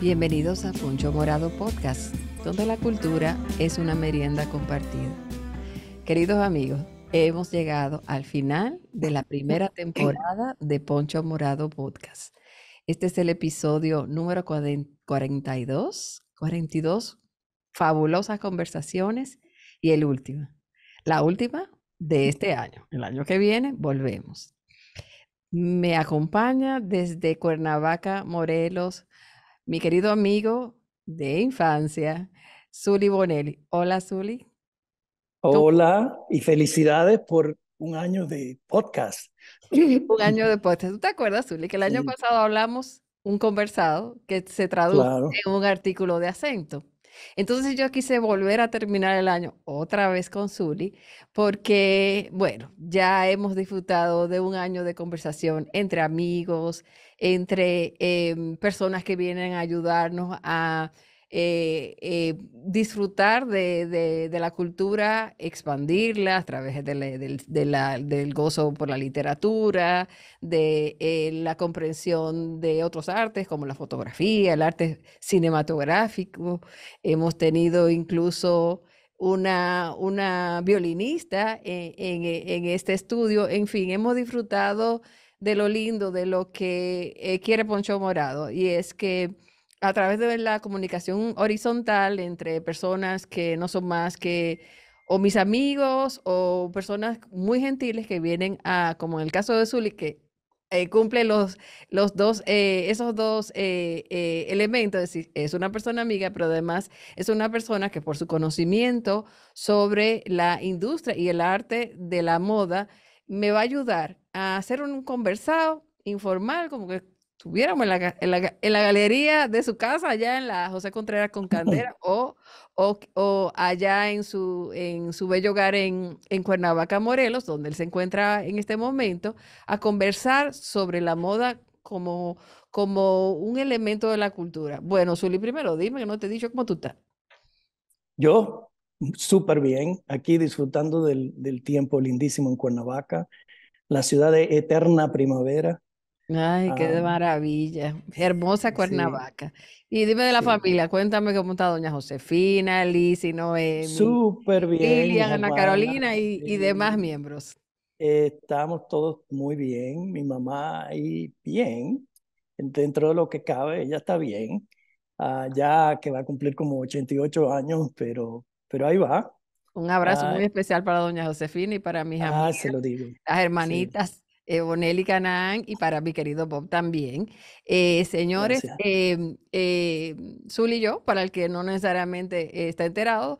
Bienvenidos a Poncho Morado Podcast, donde la cultura es una merienda compartida. Queridos amigos, hemos llegado al final de la primera temporada de Poncho Morado Podcast. Este es el episodio número 42, 42 fabulosas conversaciones y el último. La última de este año. El año que viene volvemos. Me acompaña desde Cuernavaca, Morelos, mi querido amigo de infancia, Zuli Bonelli. Hola, Zuli. Hola y felicidades por un año de podcast. Un año después. ¿Tú te acuerdas, Zuli, que el año Sí, pasado hablamos un conversado que se tradujo claro. en un artículo de acento? Entonces yo quise volver a terminar el año otra vez con Zuli, porque, bueno, ya hemos disfrutado de un año de conversación entre amigos, entre personas que vienen a ayudarnos a disfrutar de la cultura, expandirla a través del gozo por la literatura, de la comprensión de otros artes como la fotografía, el arte cinematográfico. Hemos tenido incluso una violinista en este estudio. En fin, hemos disfrutado de lo lindo, de lo que quiere Poncho Morado, y es que a través de la comunicación horizontal entre personas que no son más que o mis amigos o personas muy gentiles que vienen a, como en el caso de Zuli, que cumple los dos, esos dos elementos, es decir, es una persona amiga, pero además es una persona que por su conocimiento sobre la industria y el arte de la moda me va a ayudar a hacer un conversado informal, como que estuviéramos en la galería de su casa, allá en la José Contreras con Candera, o allá en su bello hogar en Cuernavaca, Morelos, donde él se encuentra en este momento, a conversar sobre la moda como un elemento de la cultura. Bueno, Zuli, primero dime, que no te he dicho cómo tú estás. Yo súper bien, aquí disfrutando del tiempo lindísimo en Cuernavaca, la ciudad de eterna primavera. Ay, qué de Ah, maravilla. Hermosa sí, Cuernavaca. Y dime de la sí. familia, cuéntame cómo está doña Josefina, Lizzy, Noemi, Súper bien, mis Lilian, Ana hermanas. Carolina y demás Sí. miembros. Estamos todos muy bien, mi mamá ahí bien, dentro de lo que cabe, ella está bien. Ya que va a cumplir como 88 años, pero ahí va. Un abrazo Ah, muy especial para doña Josefina y para mis amigas, se lo digo. las Sí, hermanitas Bonelli y Canaán, y para mi querido Bob también. Señores, gracias. Zul y yo, para el que no necesariamente está enterado,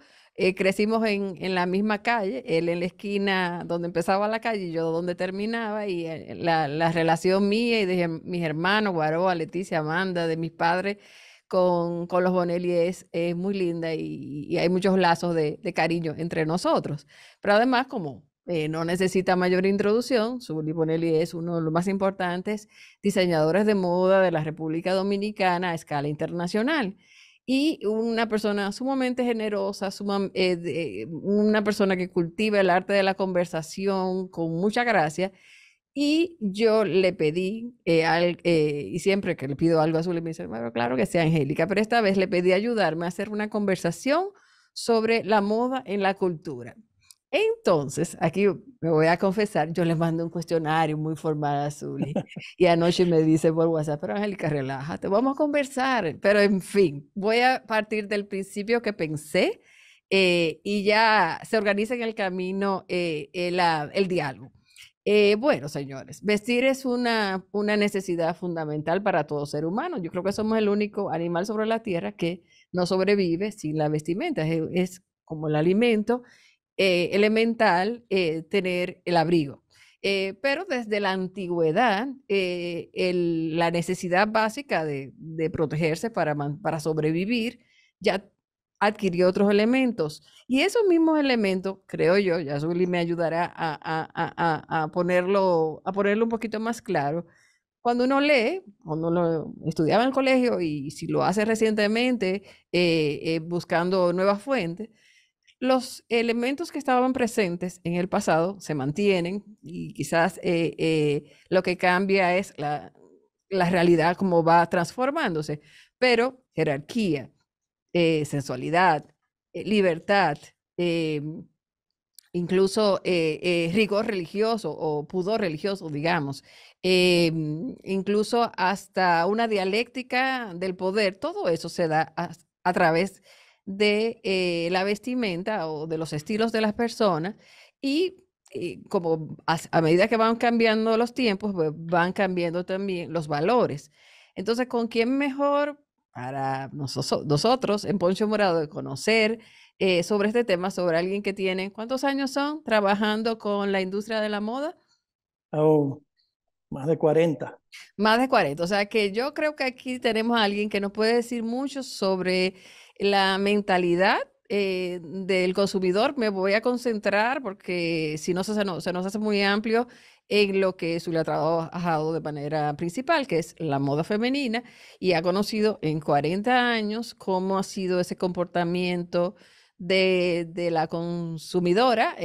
crecimos en la misma calle, él en la esquina donde empezaba la calle y yo donde terminaba, y la relación mía y de mis hermanos, Guaroa, Leticia, Amanda, de mis padres, con los Bonelli es muy linda, y hay muchos lazos de cariño entre nosotros. Pero además, como no necesita mayor introducción, Zuli Bonelli es uno de los más importantes diseñadores de moda de la República Dominicana a escala internacional. Y una persona sumamente generosa, una persona que cultiva el arte de la conversación con mucha gracia. Y yo le pedí, y siempre que le pido algo a Zuli me dice, bueno, claro que sea Angélica, pero esta vez le pedí ayudarme a hacer una conversación sobre la moda en la cultura. Entonces, aquí me voy a confesar, yo le mando un cuestionario muy formal a Zuli, y anoche me dice por WhatsApp, pero Angélica, relájate, vamos a conversar. Pero en fin, voy a partir del principio que pensé, y ya se organiza en el camino el diálogo. Bueno, señores, vestir es una necesidad fundamental para todo ser humano. Yo creo que somos el único animal sobre la tierra que no sobrevive sin la vestimenta. Es como el alimento elemental, tener el abrigo. Pero desde la antigüedad, la necesidad básica de protegerse para sobrevivir ya adquirió otros elementos. Y esos mismos elementos, creo yo, ya Zuli me ayudará a ponerlo un poquito más claro. Cuando uno lee, cuando uno estudiaba en el colegio, y si lo hace recientemente, buscando nuevas fuentes, los elementos que estaban presentes en el pasado se mantienen, y quizás lo que cambia es la realidad como va transformándose. pero jerarquía, sensualidad, libertad, eh, incluso rigor religioso o pudor religioso, digamos, incluso hasta una dialéctica del poder, todo eso se da a través de la vestimenta o de los estilos de las personas y como a medida que van cambiando los tiempos, pues van cambiando también los valores. Entonces, ¿con quién mejor para nosotros en Poncho Morado de conocer sobre este tema, sobre alguien que tiene, ¿cuántos años son trabajando con la industria de la moda? Oh, más de 40. Más de 40. O sea que yo creo que aquí tenemos a alguien que nos puede decir mucho sobre la mentalidad del consumidor. Me voy a concentrar porque si no se nos hace muy amplio en lo que Zulia ha trabajado de manera principal, que es la moda femenina, y ha conocido en 40 años cómo ha sido ese comportamiento de la consumidora,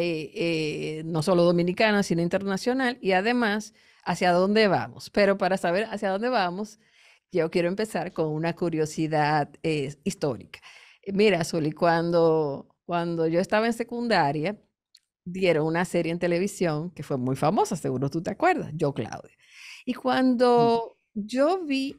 no solo dominicana, sino internacional, y además hacia dónde vamos. Pero para saber hacia dónde vamos, yo quiero empezar con una curiosidad histórica. Mira, Zuli, cuando yo estaba en secundaria, dieron una serie en televisión que fue muy famosa, seguro tú te acuerdas, Yo Claudia. Y cuando yo vi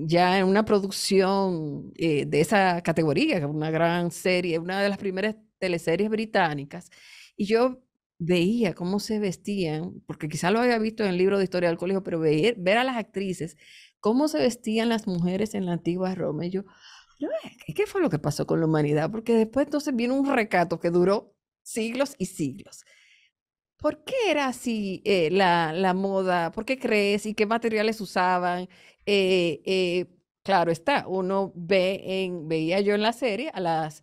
ya en una producción de esa categoría, que fue una gran serie, una de las primeras teleseries británicas, y yo veía cómo se vestían, porque quizá lo había visto en el libro de historia del colegio, pero ver a las actrices, cómo se vestían las mujeres en la antigua Roma, y ¿qué fue lo que pasó con la humanidad? Porque después entonces vino un recato que duró siglos y siglos. ¿Por qué era así la moda? ¿Por qué crees? ¿Y qué materiales usaban? Claro está, veía yo en la serie a las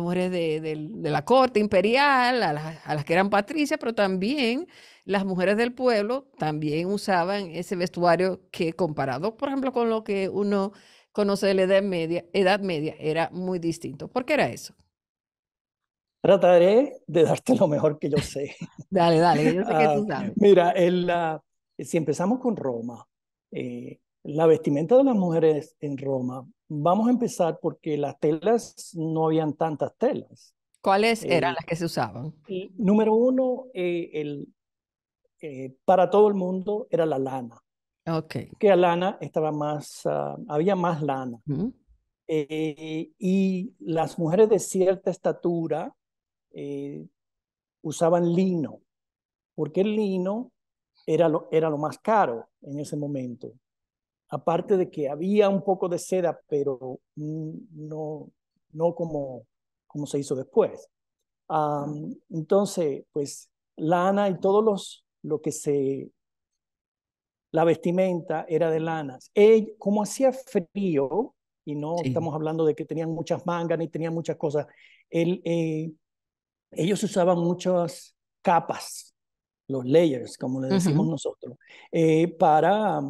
mujeres de la corte imperial, a las que eran patricias, pero también las mujeres del pueblo también usaban ese vestuario que comparado, por ejemplo, con lo que uno conoce de la Edad Media, era muy distinto. ¿Por qué era eso? Trataré de darte lo mejor que yo sé. Dale, dale, que yo sé que Ah, tú sabes. mira, si empezamos con Roma, la vestimenta de las mujeres en Roma, vamos a empezar porque las telas no habían tantas telas. ¿Cuáles eran Eh, las que se usaban? y número uno, para todo el mundo era la lana, Ok. que la lana estaba había más lana. Ujú. Y las mujeres de cierta estatura eh, usaban lino, porque el lino era lo más caro en ese momento. Aparte de que había un poco de seda, pero no como se hizo después. Entonces, pues lana y lo que la vestimenta era de lanas. Como hacía frío, y no Sí. estamos hablando de que tenían muchas mangas ni tenían muchas cosas, él, ellos usaban muchas capas, los layers, como le decimos Ujú. nosotros, para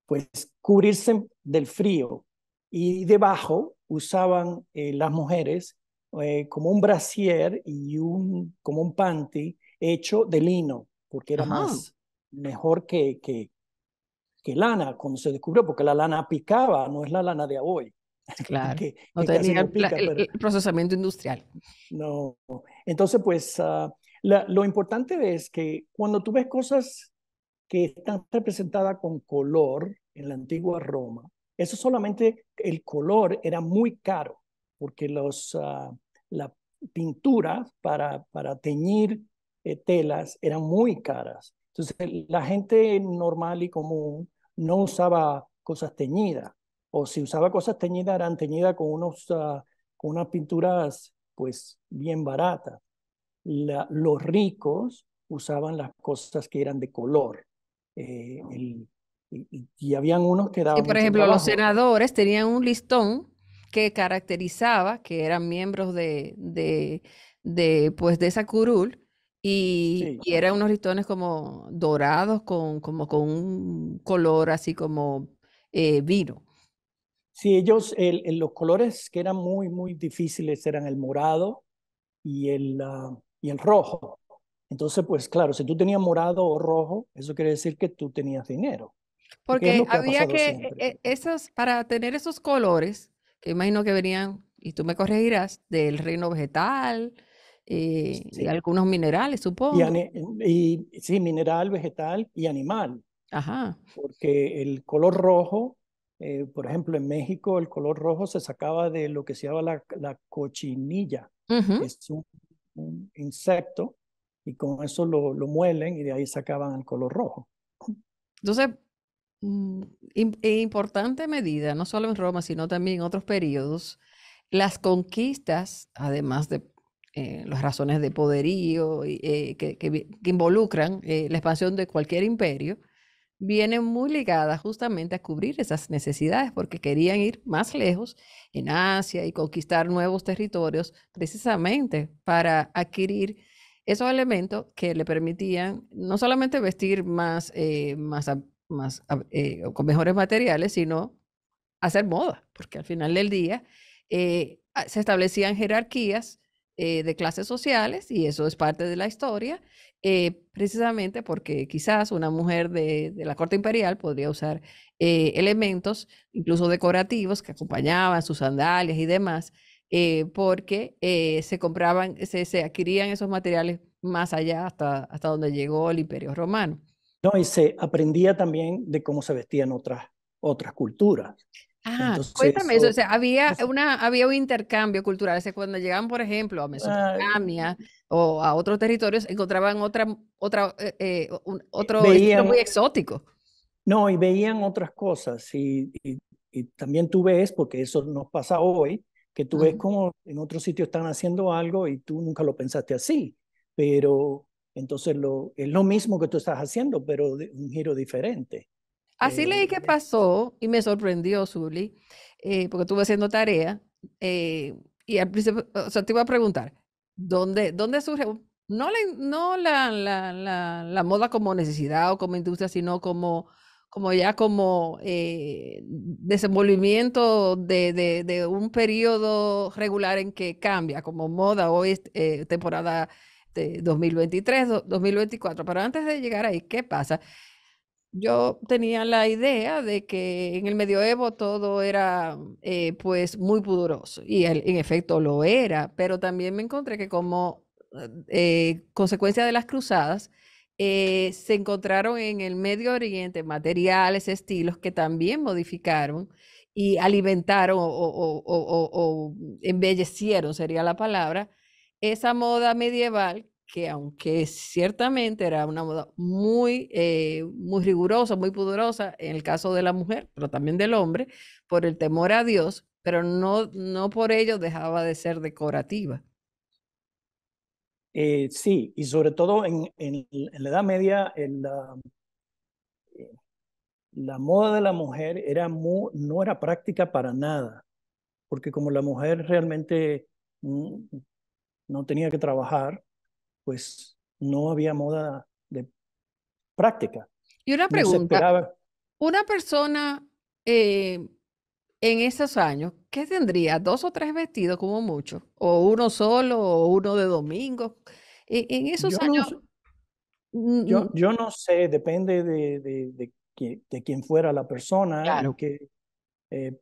pues cubrirse del frío. Y debajo usaban las mujeres como un brasier y como un panty hecho de lino, porque era Ajá. mejor que lana cuando se descubrió, porque la lana picaba, no es la lana de hoy, Claro. No que casi tenía no pica, pero el procesamiento industrial. no. Entonces, pues lo importante es que cuando tú ves cosas que están representadas con color en la antigua Roma, eso solamente el color era muy caro, porque la pintura para teñir telas eran muy caras. Entonces, la gente normal y común no usaba cosas teñidas, o si usaba cosas teñidas, eran teñidas con unas pinturas pues bien baratas. Los ricos usaban las cosas que eran de color. Eh, el- y habían unos que Sí, daban por mucho ejemplo, los trabajo. senadores tenían un listón que caracterizaba que eran miembros pues, de esa curul Sí, y eran unos listones como dorados como con un color así como vino. sí, los colores que eran muy, muy difíciles eran el morado y el rojo. Entonces, pues claro, si tú tenías morado o rojo, eso quiere decir que tú tenías dinero. que es Porque lo que ha había pasado que, siempre. para tener esos colores, que imagino que venían, y tú me corregirás, del reino vegetal y Sí. algunos minerales, Y, supongo. sí, mineral, vegetal y animal, Ajá. porque el color rojo, por ejemplo, en México el color rojo se sacaba de lo que se llama la cochinilla. Ujú. Es un insecto y con eso lo muelen y de ahí sacaban el color rojo. Entonces, en importante medida, no solo en Roma, sino también en otros periodos, las conquistas, además de las razones de poderío que involucran la expansión de cualquier imperio, vienen muy ligadas justamente a cubrir esas necesidades porque querían ir más lejos en Asia y conquistar nuevos territorios precisamente para adquirir esos elementos que le permitían no solamente vestir con mejores materiales, sino hacer moda, porque al final del día se establecían jerarquías de clases sociales y eso es parte de la historia, precisamente porque quizás una mujer de la corte imperial podría usar elementos, incluso decorativos, que acompañaban sus sandalias y demás, porque se compraban, se adquirían esos materiales más allá hasta donde llegó el Imperio Romano. No, y se aprendía también de cómo se vestían otras culturas. Ah, Entonces, cuéntame eso, o sea, eso, había un intercambio cultural, o sea, cuando llegaban, por ejemplo, a ah, Mesopotamia o a otros territorios, encontraban otro estilo veían, muy exótico. no, y veían otras cosas. Y también tú ves, porque eso nos pasa hoy, que tú ves Ujú. como en otros sitios están haciendo algo y tú nunca lo pensaste así. Pero entonces es lo mismo que tú estás haciendo, pero de un giro diferente. Así leí que Eh, pasó y me sorprendió, Zuli, porque estuve haciendo tarea y al principio, o sea, te iba a preguntar, ¿dónde surge? No la moda como necesidad o como industria, sino como ya como desenvolvimiento de un periodo regular en que cambia, como moda hoy es temporada de 2023, 2024. Pero antes de llegar ahí, ¿qué pasa? Yo tenía la idea de que en el medioevo todo era pues muy pudoroso y en efecto lo era, pero también me encontré que como consecuencia de las cruzadas se encontraron en el Medio Oriente materiales, estilos que también modificaron y alimentaron o embellecieron, sería la palabra, esa moda medieval que aunque ciertamente era una moda muy rigurosa, muy pudorosa, en el caso de la mujer, pero también del hombre, por el temor a Dios, pero no por ello dejaba de ser decorativa. sí, y sobre todo en la Edad Media, la moda de la mujer no era práctica para nada, porque como la mujer realmente mm, no tenía que trabajar, pues no había moda de práctica. Y una No se pregunta, esperaba. una persona en esos años, ¿qué tendría? ¿Dos o tres vestidos como mucho? ¿O uno solo o uno de domingo? En Yo esos no, años, mm, yo no sé, depende de quién fuera la persona y claro. que,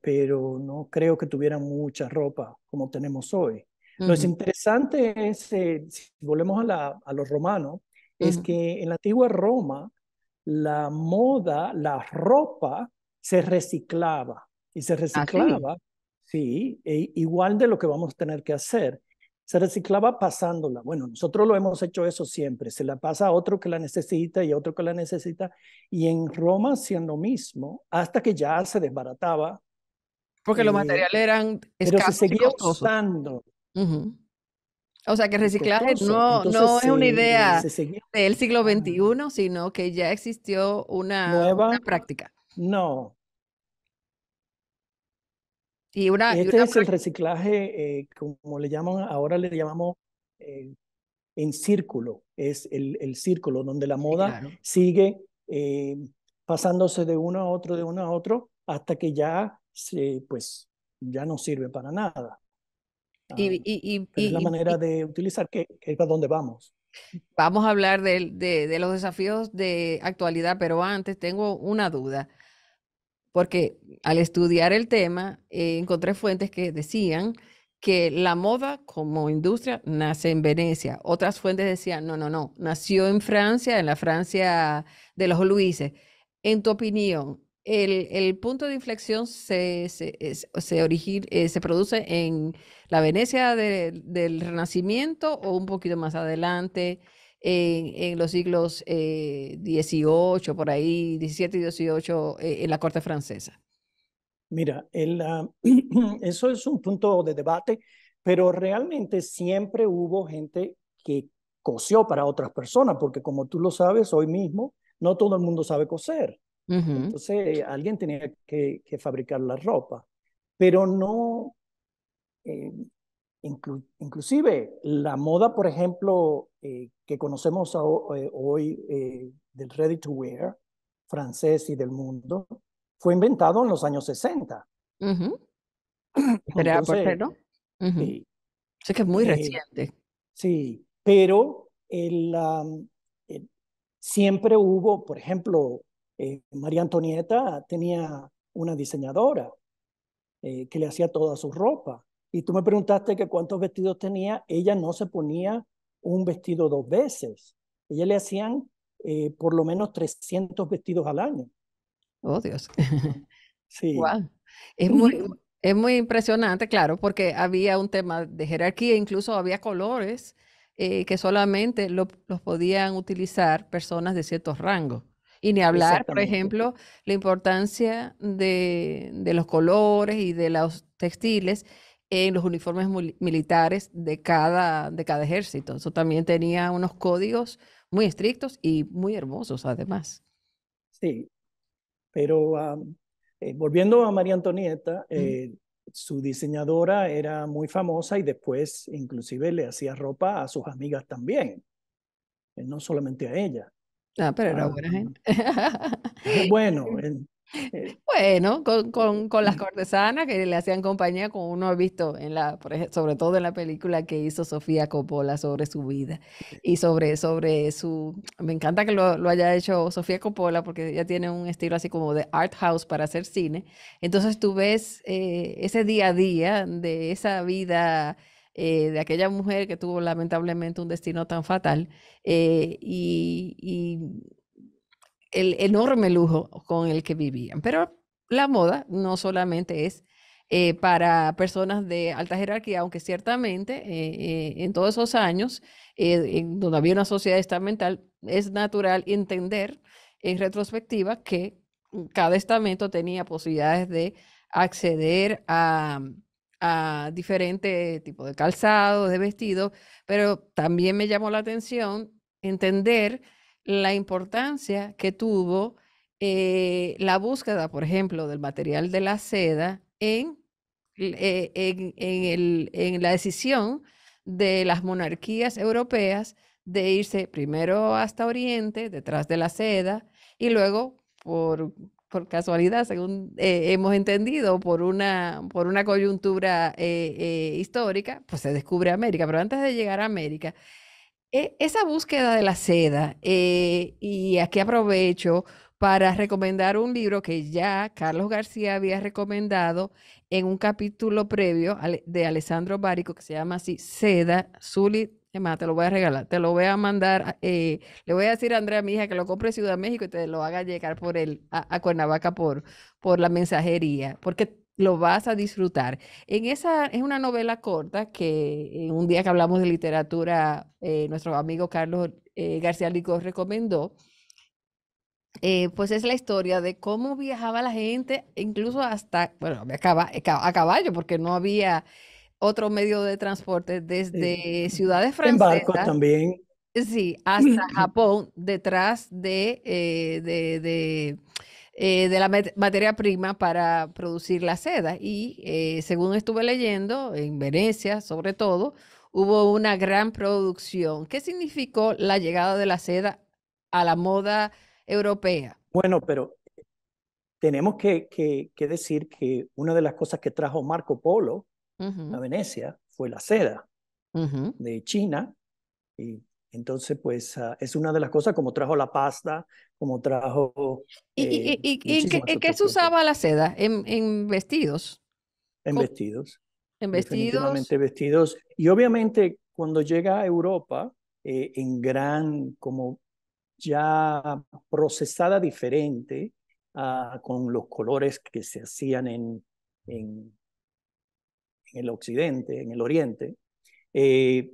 pero no creo que tuvieran mucha ropa como tenemos hoy. Lo es Ujú, interesante es, si volvemos a los romanos, es ujú. que en la antigua Roma la moda, la ropa se reciclaba y se Así. reciclaba, sí, igual de lo que vamos a tener que hacer. Se reciclaba pasándola. Bueno, nosotros lo hemos hecho eso siempre. Se la pasa a otro que la necesita y a otro que la necesita. Y en Roma hacían lo mismo hasta que ya se desbarataba, Porque los eh, materiales eran pero se escasos y seguía costosos. usando Ujú. O sea que el y reciclaje costoso. no Entonces es una idea se seguía. del siglo Ah, XXI, sino que ya existió una nueva, práctica. no. Y Este una es el reciclaje, como le llaman, ahora le llamamos eh, en círculo. Es el círculo donde la sí, moda claro. sigue pasándose de uno a otro, de uno a otro, hasta que pues, ya no sirve para nada. Ah, Y, y, pero es la y, y, manera y de utilizar que es para donde vamos. vamos a hablar de los desafíos de actualidad, pero antes tengo una duda. porque al estudiar el tema encontré fuentes que decían que la moda como industria nace en Venecia. Otras fuentes decían, no, no, no, nació en Francia, en la Francia de los Luises. En tu opinión, el punto de inflexión se produce en la Venecia del Renacimiento o un poquito más adelante, en los siglos 18, por ahí, 17 y 18, en la corte francesa. Mira, eso es un punto de debate, pero realmente siempre hubo gente que cosió para otras personas, porque como tú lo sabes, hoy mismo no todo el mundo sabe coser. Ujú, Entonces, alguien tenía que fabricar la ropa, pero no, eh, inclusive la moda, por ejemplo, que conocemos hoy del ready to wear francés y del mundo, fue inventado en los años 60. ujú. Era por Entonces, ¿no? Ujú. sí, Sé que es muy eh, reciente. sí, pero eh, siempre hubo, por ejemplo, María Antonieta tenía una diseñadora que le hacía toda su ropa. Y tú me preguntaste que cuántos vestidos tenía. Ella no se ponía un vestido dos veces. Ella le hacían por lo menos 300 vestidos al año. Oh, Dios. Sí. Wow. Es muy, es muy impresionante, claro, porque había un tema de jerarquía, incluso había colores que solamente los podían utilizar personas de ciertos rangos. Y ni hablar, por Exactamente. ejemplo, la importancia de los colores y de los textiles en los uniformes militares de cada ejército. Eso también tenía unos códigos muy estrictos y muy hermosos, además. Sí. Pero volviendo a María Antonieta, Mm. su diseñadora era muy famosa y después inclusive le hacía ropa a sus amigas también, no solamente a ella. Ah, pero era Ah, buena gente. bueno, Bueno, con las cortesanas que le hacían compañía, como uno ha visto en sobre todo en la película que hizo Sofía Coppola sobre su vida y sobre su, me encanta que lo haya hecho Sofía Coppola porque ella tiene un estilo así como de art house para hacer cine. Entonces tú ves ese día a día de esa vida de aquella mujer que tuvo lamentablemente un destino tan fatal y el enorme lujo con el que vivían. Pero la moda no solamente es para personas de alta jerarquía, aunque ciertamente en todos esos años, donde había una sociedad estamental, es natural entender en retrospectiva que cada estamento tenía posibilidades de acceder a diferentes tipos de calzado, de vestido, pero también me llamó la atención entender la importancia que tuvo la búsqueda, por ejemplo, del material de la seda en la decisión de las monarquías europeas de irse primero hasta Oriente, detrás de la seda, y luego, por casualidad, según hemos entendido, por una coyuntura histórica, pues se descubre América. Pero antes de llegar a América, esa búsqueda de la seda, y aquí aprovecho para recomendar un libro que ya Carlos García había recomendado en un capítulo previo de Alessandro Barico que se llama así, Seda, Zuli, es más, te lo voy a regalar, te lo voy a mandar, le voy a decir a Andrea, mi hija, que lo compre en Ciudad de México y te lo haga llegar a Cuernavaca por la mensajería, porque lo vas a disfrutar. Es una novela corta que en un día que hablamos de literatura, nuestro amigo Carlos García Licor recomendó. Pues es la historia de cómo viajaba la gente, incluso hasta, bueno, a caballo, porque no había otro medio de transporte sí. desde ciudades En barcos francesas, también. sí, hasta Japón, detrás de la materia prima para producir la seda. Y según estuve leyendo, en Venecia, sobre todo, hubo una gran producción. ¿Qué significó la llegada de la seda a la moda europea? Bueno, pero tenemos que decir que una de las cosas que trajo Marco Polo a Ujú, Venecia fue la seda ujú, de China y Entonces, pues es una de las cosas como trajo la pasta, como trajo muchísimas en qué otras se cosas usaba la seda? En vestidos. en ¿Cómo? vestidos, En vestidos. definitivamente vestidos. Y obviamente cuando llega a Europa, en gran, como ya procesada diferente, con los colores que se hacían en, en el occidente, en el oriente, eh,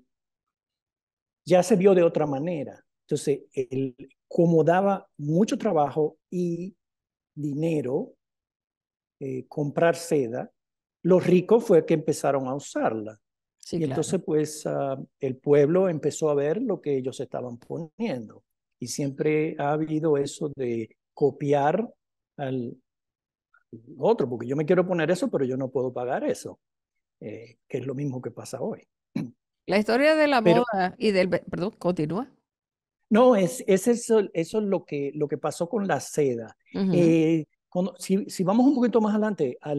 ya se vio de otra manera. Entonces, como daba mucho trabajo y dinero comprar seda, los ricos fue que empezaron a usarla. Sí, Y claro. entonces, pues, el pueblo empezó a ver lo que ellos estaban poniendo. Y siempre ha habido eso de copiar al otro, porque yo me quiero poner eso, pero yo no puedo pagar eso, que es lo mismo que pasa hoy. La historia de la Pero moda perdón, continúa. no, es eso es lo que pasó con la seda. Ujú, Si vamos un poquito más adelante a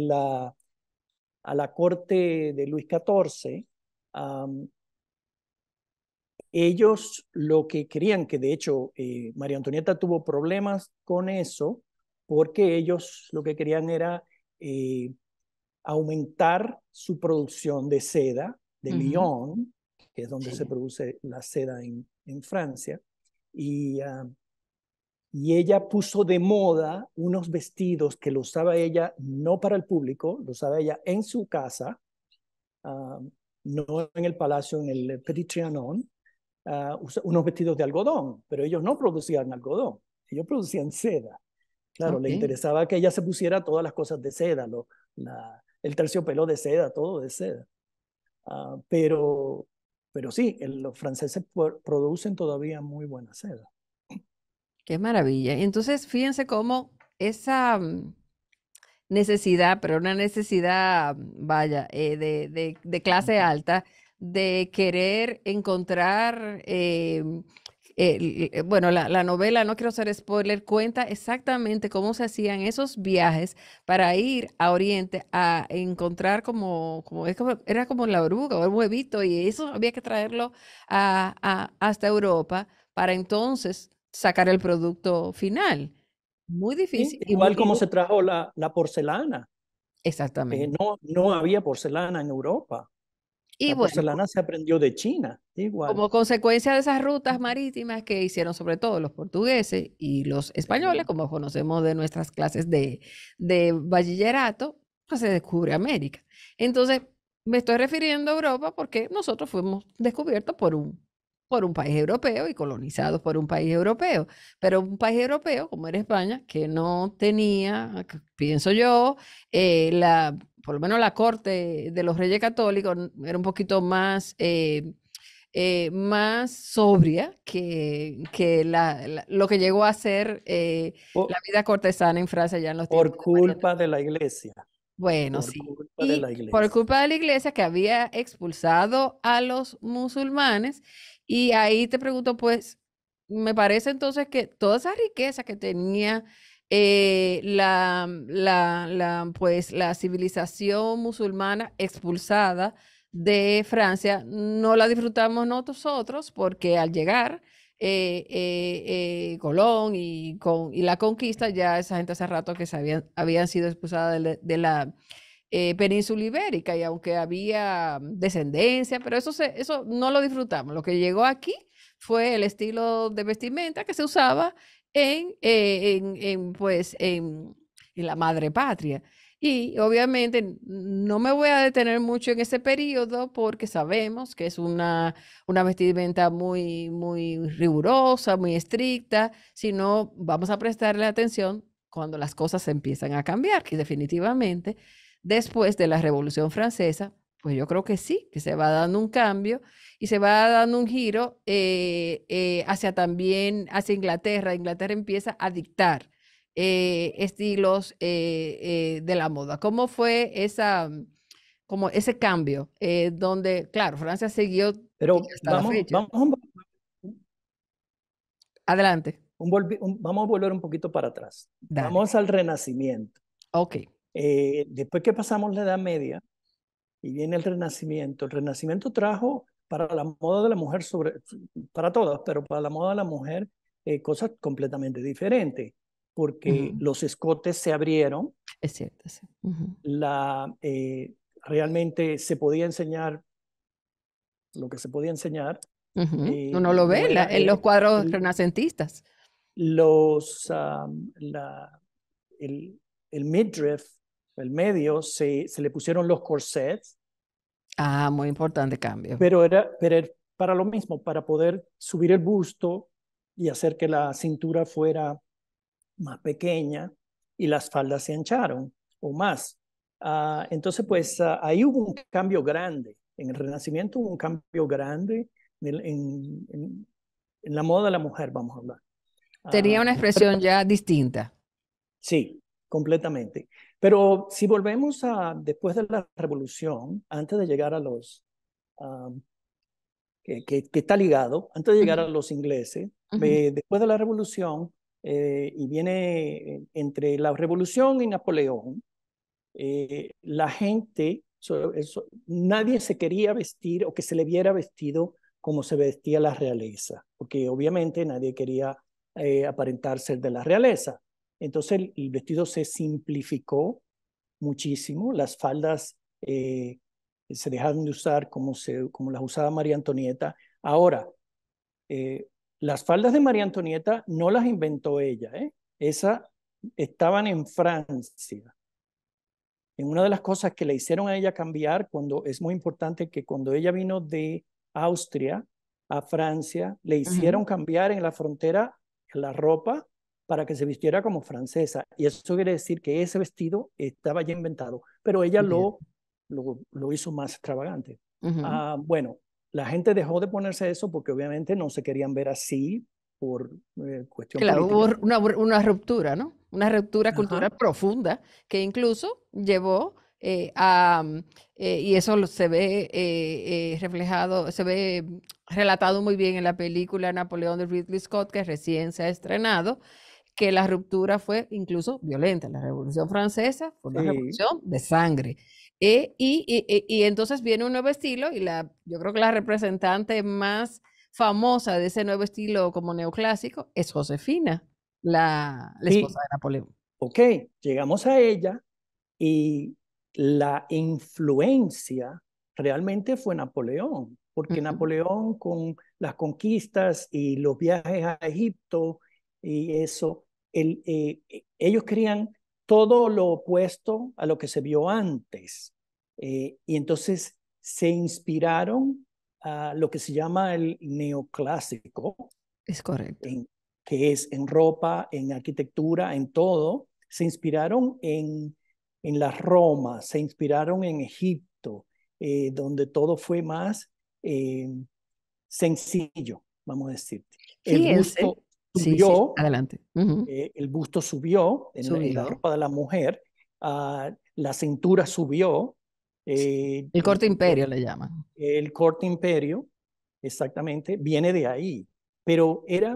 la corte de Luis XIV, um, ellos lo que querían, que de hecho María Antonieta tuvo problemas con eso, porque ellos lo que querían era eh, aumentar su producción de seda de ujú, Lyon, que es donde se sí. produce la seda en Francia, y, y ella puso de moda unos vestidos que lo usaba ella no para el público, lo usaba ella en su casa, no en el palacio, en el Petit Trianon, unos vestidos de algodón, pero ellos no producían algodón, ellos producían seda. Claro, le Ok. interesaba que ella se pusiera todas las cosas de seda, el terciopelo de seda, todo de seda. Uh, pero, pero sí, los franceses producen todavía muy buena seda. Qué maravilla. Y entonces, fíjense cómo esa necesidad, pero una necesidad, vaya, de clase alta, de querer encontrar, bueno, la novela, no quiero hacer spoiler, cuenta exactamente cómo se hacían esos viajes para ir a Oriente a encontrar era como la oruga o el huevito, y eso había que traerlo hasta Europa para entonces sacar el producto final. Muy ¿Sí? difícil y Igual como se trajo la porcelana. exactamente. No había porcelana en Europa. Y La bueno, porcelana se aprendió de China, igual. como consecuencia de esas rutas marítimas que hicieron sobre todo los portugueses y los españoles, Sí. como conocemos de nuestras clases de bachillerato, pues se descubre América. Entonces, me estoy refiriendo a Europa porque nosotros fuimos descubiertos por un país europeo y colonizados por un país europeo. Pero un país europeo, como era España, que no tenía, pienso yo, por lo menos la corte de los reyes católicos era un poquito más sobria que lo que llegó a ser la Por, vida cortesana en Francia ya en los por tiempos de María culpa de Antonieta. la iglesia, Bueno, por sí. culpa de la Y por iglesia. culpa de la iglesia que había expulsado a los musulmanes, y ahí te pregunto, pues, me parece entonces que toda esa riqueza que tenía pues, la civilización musulmana expulsada de Francia, no la disfrutamos nosotros porque al llegar Colón y la conquista, ya esa gente hace rato que habían sido expulsadas de la península ibérica, y aunque había descendencia, pero eso no lo disfrutamos. Lo que llegó aquí fue el estilo de vestimenta que se usaba pues, en la madre patria. Y obviamente no me voy a detener mucho en ese periodo porque sabemos que es una vestimenta muy, muy rigurosa, muy estricta, sino vamos a prestarle atención cuando las cosas empiezan a cambiar, que definitivamente después de la Revolución Francesa, pues yo creo que sí, que se va dando un cambio y se va dando un giro hacia también, hacia Inglaterra. Inglaterra empieza a dictar estilos de la moda. ¿Cómo fue como ese cambio? Donde, claro, Francia siguió y Pero hasta la fecha. Adelante, vamos a volver un poquito para atrás. dale. Vamos al Renacimiento. Ok. Después que pasamos la Edad Media y viene el Renacimiento trajo para la moda de la mujer, para todas, pero para la moda de la mujer, cosas completamente diferentes, porque Ujú. los escotes se abrieron, Es cierto, sí. Ujú. realmente se podía enseñar lo que se podía enseñar, Ujú. Uno lo ve no era, en los cuadros el- renacentistas. los, la, el midriff, el medio, se le pusieron los corsets, Ah, muy importante cambio. pero era para lo mismo, para poder subir el busto y hacer que la cintura fuera más pequeña y las faldas se ancharon o más. Entonces, pues ahí hubo un cambio grande. En el Renacimiento hubo un cambio grande en la moda de la mujer, vamos a hablar. Tenía una Pero expresión ya distinta. sí, completamente. Pero si volvemos a después de la Revolución, antes de llegar a los, ah, que está ligado, antes de llegar Ujú, a los ingleses, ujú, después de la Revolución, y viene entre la Revolución y Napoleón, la gente, nadie se quería vestir o que se le viera vestido como se vestía la realeza, porque obviamente nadie quería aparentar ser de la realeza. Entonces el vestido se simplificó muchísimo, las faldas se dejaron de usar como las usaba María Antonieta. Ahora, eh, las faldas de María Antonieta no las inventó ella, ¿eh? Esas estaban en Francia. En una de las cosas que le hicieron a ella cambiar, es muy importante que cuando ella vino de Austria a Francia, le ujú. hicieron cambiar en la frontera la ropa para que se vistiera como francesa. Y eso quiere decir que ese vestido estaba ya inventado, pero ella Bien. lo hizo más extravagante. Ujú. Bueno, la gente dejó de ponerse eso porque obviamente no se querían ver así por cuestión Claro, hubo política. una ruptura, ¿no? Una ruptura Ajá. cultural profunda que incluso llevó y eso se ve reflejado, se ve relatado muy bien en la película Napoleón de Ridley Scott, que recién se ha estrenado, que la ruptura fue incluso violenta. La Revolución Francesa fue una Sí. revolución de sangre. Y entonces viene un nuevo estilo y yo creo que la representante más famosa de ese nuevo estilo como neoclásico es Josefina, la esposa Sí, de Napoleón. ok, llegamos a ella y la influencia realmente fue Napoleón, porque Ujú. Napoleón con las conquistas y los viajes a Egipto y eso, ellos querían todo lo opuesto a lo que se vio antes. Y entonces se inspiraron a lo que se llama el neoclásico, Es correcto. en, que es en ropa, en arquitectura, en todo. Se inspiraron en la Roma, se inspiraron en Egipto, donde todo fue más sencillo, vamos a decirte. El Fíjense, busto sí, sí, subió, adelante. Ujú. el busto subió en la Subió. ropa de la mujer, la cintura subió, Sí. eh, El corte eh, imperio le llaman. el corte imperio, exactamente, viene de ahí. Pero era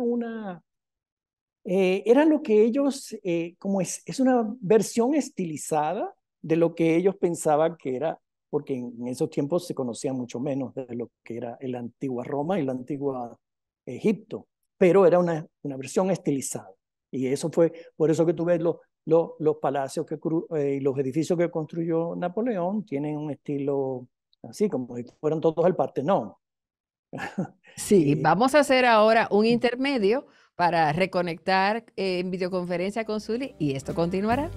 lo que ellos, como es una versión estilizada de lo que ellos pensaban que era, porque en esos tiempos se conocía mucho menos de lo que era la antigua Roma y la antigua Egipto, pero era una versión estilizada. Y eso fue, por eso que tú ves los palacios y los edificios que construyó Napoleón tienen un estilo así, como si fueran todos el Partenón. Sí, Eh, vamos a hacer ahora un intermedio para reconectar en videoconferencia con Zuli y esto continuará.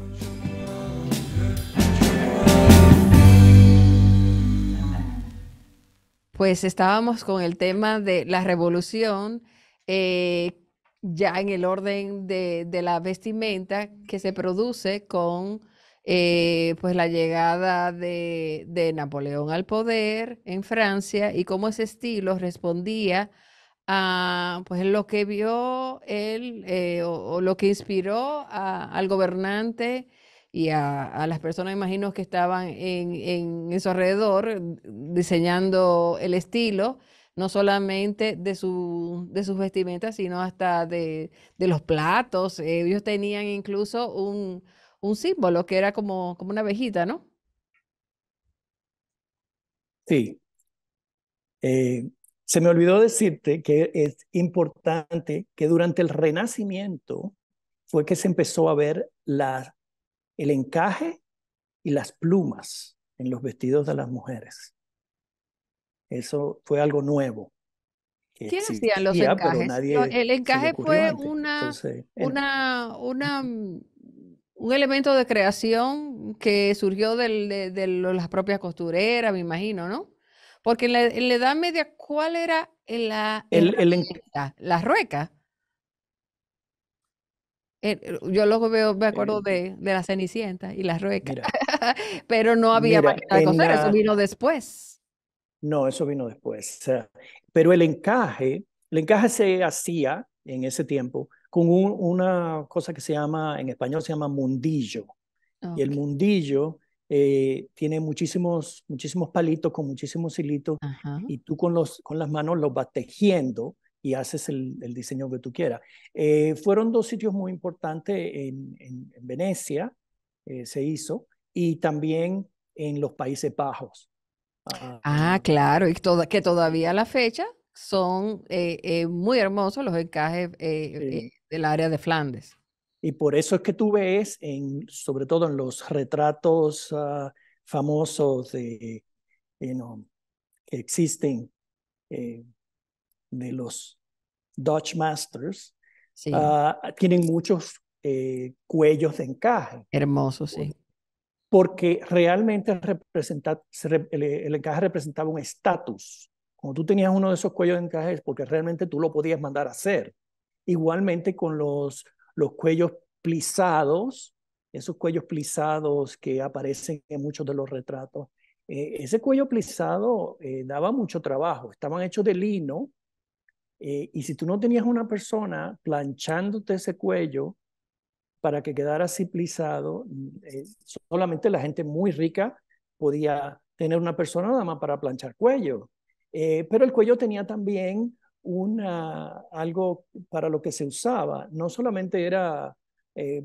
Pues estábamos con el tema de la revolución, eh, ya en el orden de la vestimenta que se produce con pues la llegada de Napoleón al poder en Francia y cómo ese estilo respondía a pues lo que vio él o lo que inspiró al gobernante y a las personas, imagino, que estaban en su alrededor diseñando el estilo, no solamente de sus vestimentas, sino hasta de los platos. Ellos tenían incluso un símbolo que era como una abejita, ¿no? sí, Eh, Se me olvidó decirte que es importante que durante el Renacimiento fue que se empezó a ver el encaje y las plumas en los vestidos de las mujeres. Eso fue algo nuevo que ¿Quién hacían los existía, pero encajes? nadie El se le encaje ocurrió fue antes. Entonces, un elemento de creación que surgió las propias costureras, me imagino, ¿no? Porque en la Edad Media, ¿cuál era la el, el, herramienta? La rueca. Yo luego veo, me acuerdo eh, de la Cenicienta y la rueca, mira, pero no había mira, máquina de coser, eso vino después. no, eso vino después. O sea, pero el encaje se hacía en ese tiempo con una cosa que se llama, en español se llama mundillo. Y el Ok. mundillo tiene muchísimos palitos con muchísimos hilitos Ajá. y tú con las manos los vas tejiendo y haces el diseño que tú quieras. Fueron dos sitios muy importantes en Venecia, se hizo, y también en los Países Bajos. Ah, Ah, claro, y que todavía a sí, la fecha son muy hermosos los encajes sí. del área de Flandes. Y por eso es que tú ves, sobre todo en los retratos famosos you know, que existen eh, de los Dutch Masters, Sí, tienen muchos cuellos de encaje, hermosos, sí. porque realmente el encaje representaba un estatus. Como tú tenías uno de esos cuellos de encaje, es porque realmente tú lo podías mandar a hacer. Igualmente con los cuellos plisados, esos cuellos plisados que aparecen en muchos de los retratos. Ese cuello plisado daba mucho trabajo, estaban hechos de lino y si tú no tenías una persona planchándote ese cuello para que quedara así plisado, solamente la gente muy rica podía tener una persona nada más para planchar cuello. Pero el cuello tenía también algo para lo que se usaba. No solamente era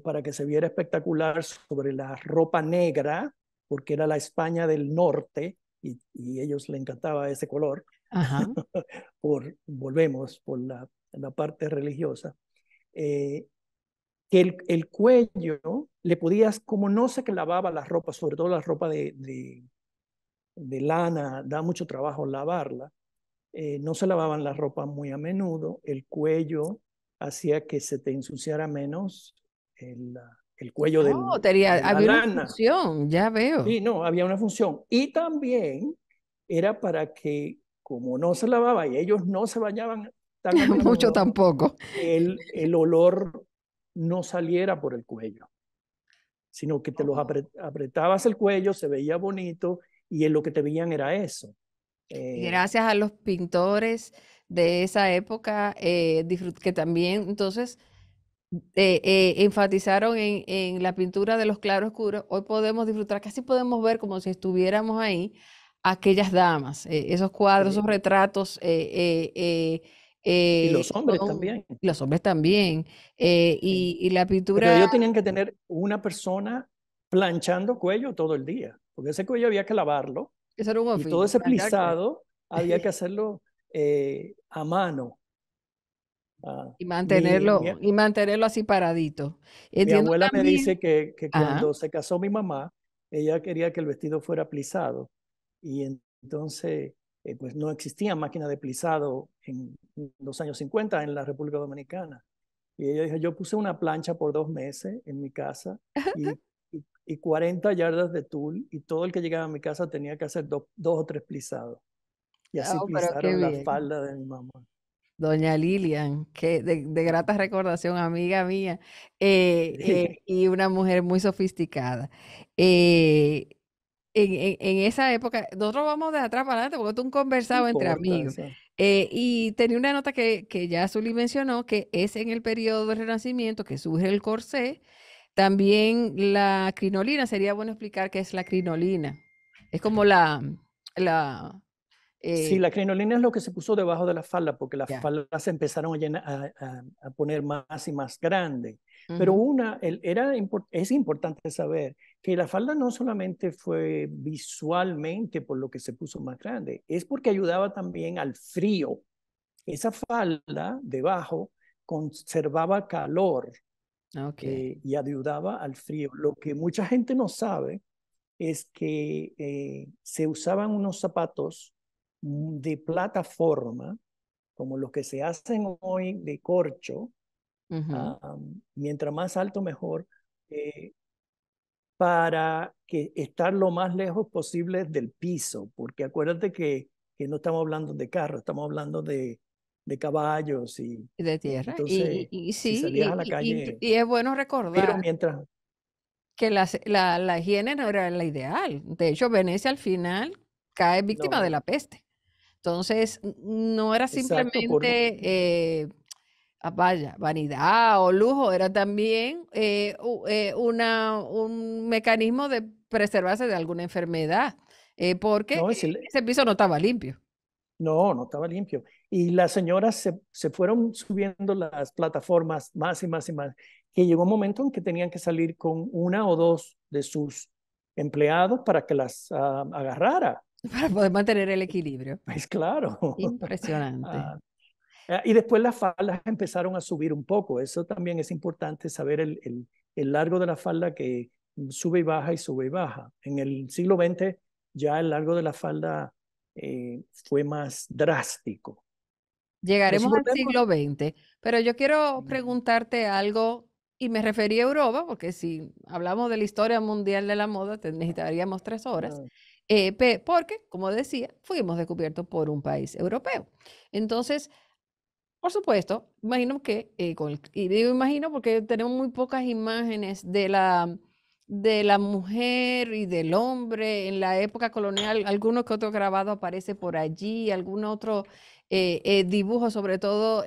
para que se viera espectacular sobre la ropa negra, porque era la España del norte y ellos le encantaba ese color, Ajá. volvemos por la parte religiosa, eh, que el cuello le podías, como no se lavaba la ropa, sobre todo la ropa de lana, da mucho trabajo lavarla, no se lavaban la ropa muy a menudo, el cuello hacía que se te ensuciara menos el, el cuello Oh, de la había una lana. función, ya veo. Sí, no, había una función. Y también era para que, como no se lavaba y ellos no se bañaban tan a Mucho menudo, tampoco. el olor no saliera por el cuello, sino que te los Oh. apretabas el cuello, se veía bonito y en lo que te veían era eso. Y Eh, gracias a los pintores de esa época, que también entonces enfatizaron en la pintura de los claroscuros, hoy podemos disfrutar, casi podemos ver como si estuviéramos ahí, aquellas damas, esos cuadros, esos eh, retratos, y los hombres son también. los hombres también, Sí. y la Pero pintura, ellos tenían que tener una persona planchando cuello todo el día, porque ese cuello había que lavarlo eso era un y todo oficio, ese planchar cuello, plisado había que hacerlo a mano. Ah, y mantenerlo así paradito. mi Entiendo abuela me también, dice que ajá, cuando se casó mi mamá, ella quería que el vestido fuera plisado y entonces pues no existía máquina de plisado en los años 50 en la República Dominicana. Y ella dijo, yo puse una plancha por 2 meses en mi casa y 40 yardas de tul y todo el que llegaba a mi casa tenía que hacer dos o tres plisados. Y así oh, pero qué plisaron la bien. falda de mi mamá. Doña Lilian, que de grata recordación, amiga mía, Sí, y una mujer muy sofisticada. Eh, en esa época, nosotros vamos de atrás para adelante porque esto es un no conversado entre importa amigos. eso. Y tenía una nota que ya Zully mencionó, que es en el periodo del Renacimiento que surge el corsé. También la crinolina, sería bueno explicar qué es la crinolina. Es como la, Sí, la crinolina es lo que se puso debajo de la falda, porque las Ya. faldas se empezaron a poner más y más grandes. Pero Ujú. es importante saber que la falda no solamente fue visualmente por lo que se puso más grande, es porque ayudaba también al frío. Esa falda debajo conservaba calor Ok. y ayudaba al frío. Lo que mucha gente no sabe es que se usaban unos zapatos de plataforma, como los que se hacen hoy de corcho, Ujú. mientras más alto mejor, eh, para que estar lo más lejos posible del piso, porque acuérdate que no estamos hablando de carros, estamos hablando de caballos y Y de tierra. entonces Y si sí, salías a la calle, y es bueno pero recordar mientras, que la higiene no era la ideal. De hecho, Venecia al final cae víctima de no, la peste. Entonces, no era exacto, simplemente, vaya, vanidad o lujo, era también un mecanismo de preservarse de alguna enfermedad, porque no, es, ese piso no estaba limpio. no, no estaba limpio. Y las señoras se fueron subiendo las plataformas más y más y más, que llegó un momento en que tenían que salir con una o dos de sus empleados para que las agarrara. Para poder mantener el equilibrio. Pues claro. Impresionante. Ah, y después las faldas empezaron a subir un poco. Eso también es importante saber el largo de la falda que sube y baja y sube y baja. En el siglo XX ya el largo de la falda fue más drástico. Pero si Llegaremos al volvemos, siglo XX, pero yo quiero preguntarte algo, y me refería a Europa, porque si hablamos de la historia mundial de la moda, necesitaríamos 3 horas, ah, porque, como decía, fuimos descubiertos por un país europeo. Entonces, por supuesto, imagino que, y digo imagino porque tenemos muy pocas imágenes de la mujer y del hombre en la época colonial. Alguno que otro grabado aparece por allí, algún otro dibujo, sobre todo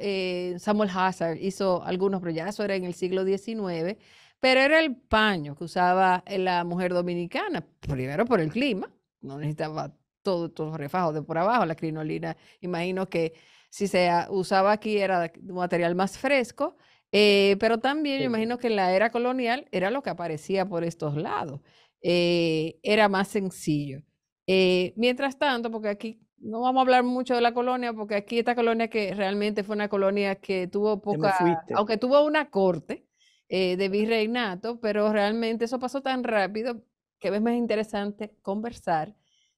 Samuel Hazard hizo algunos, pero ya eso era en el siglo XIX, pero era el paño que usaba la mujer dominicana, primero por el clima, no necesitaba todos los refajos de por abajo, la crinolina, imagino que si usaba aquí era de un material más fresco, pero también yo sí. imagino que en la era colonial era lo que aparecía por estos lados, era más sencillo. Mientras tanto, porque aquí no vamos a hablar mucho de la colonia, porque aquí esta colonia que realmente fue una colonia que tuvo Te me poca, fuiste. aunque tuvo una corte de virreinato, pero realmente eso pasó tan rápido que es más interesante conversar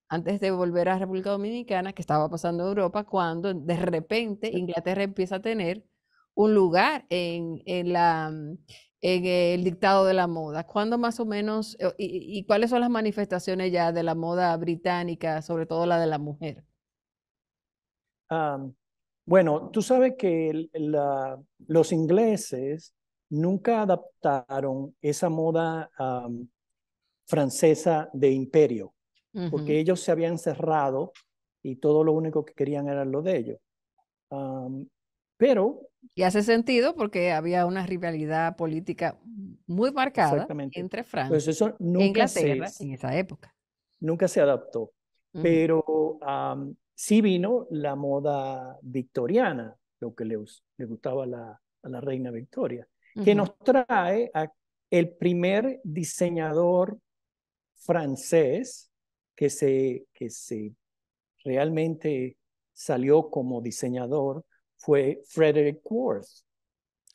antes de volver a República Dominicana, que estaba pasando en Europa, cuando de repente Sí. Inglaterra empieza a tener un lugar en el dictado de la moda. ¿Cuándo más o menos, y cuáles son las manifestaciones ya de la moda británica, sobre todo la de la mujer? Am, bueno, tú sabes que los ingleses nunca adaptaron esa moda francesa de imperio, porque Ujú. ellos se habían cerrado y todo lo único que querían era lo de ellos. Am, pero, Y hace sentido porque había una rivalidad política muy marcada exactamente, entre pues Francia eso e Inglaterra en esa época. nunca se adaptó. Ujú, Pero sí vino la moda victoriana, lo que le gustaba a la reina Victoria, que ujú. nos trae a el primer diseñador francés que se realmente salió como diseñador fue Frederick Worth.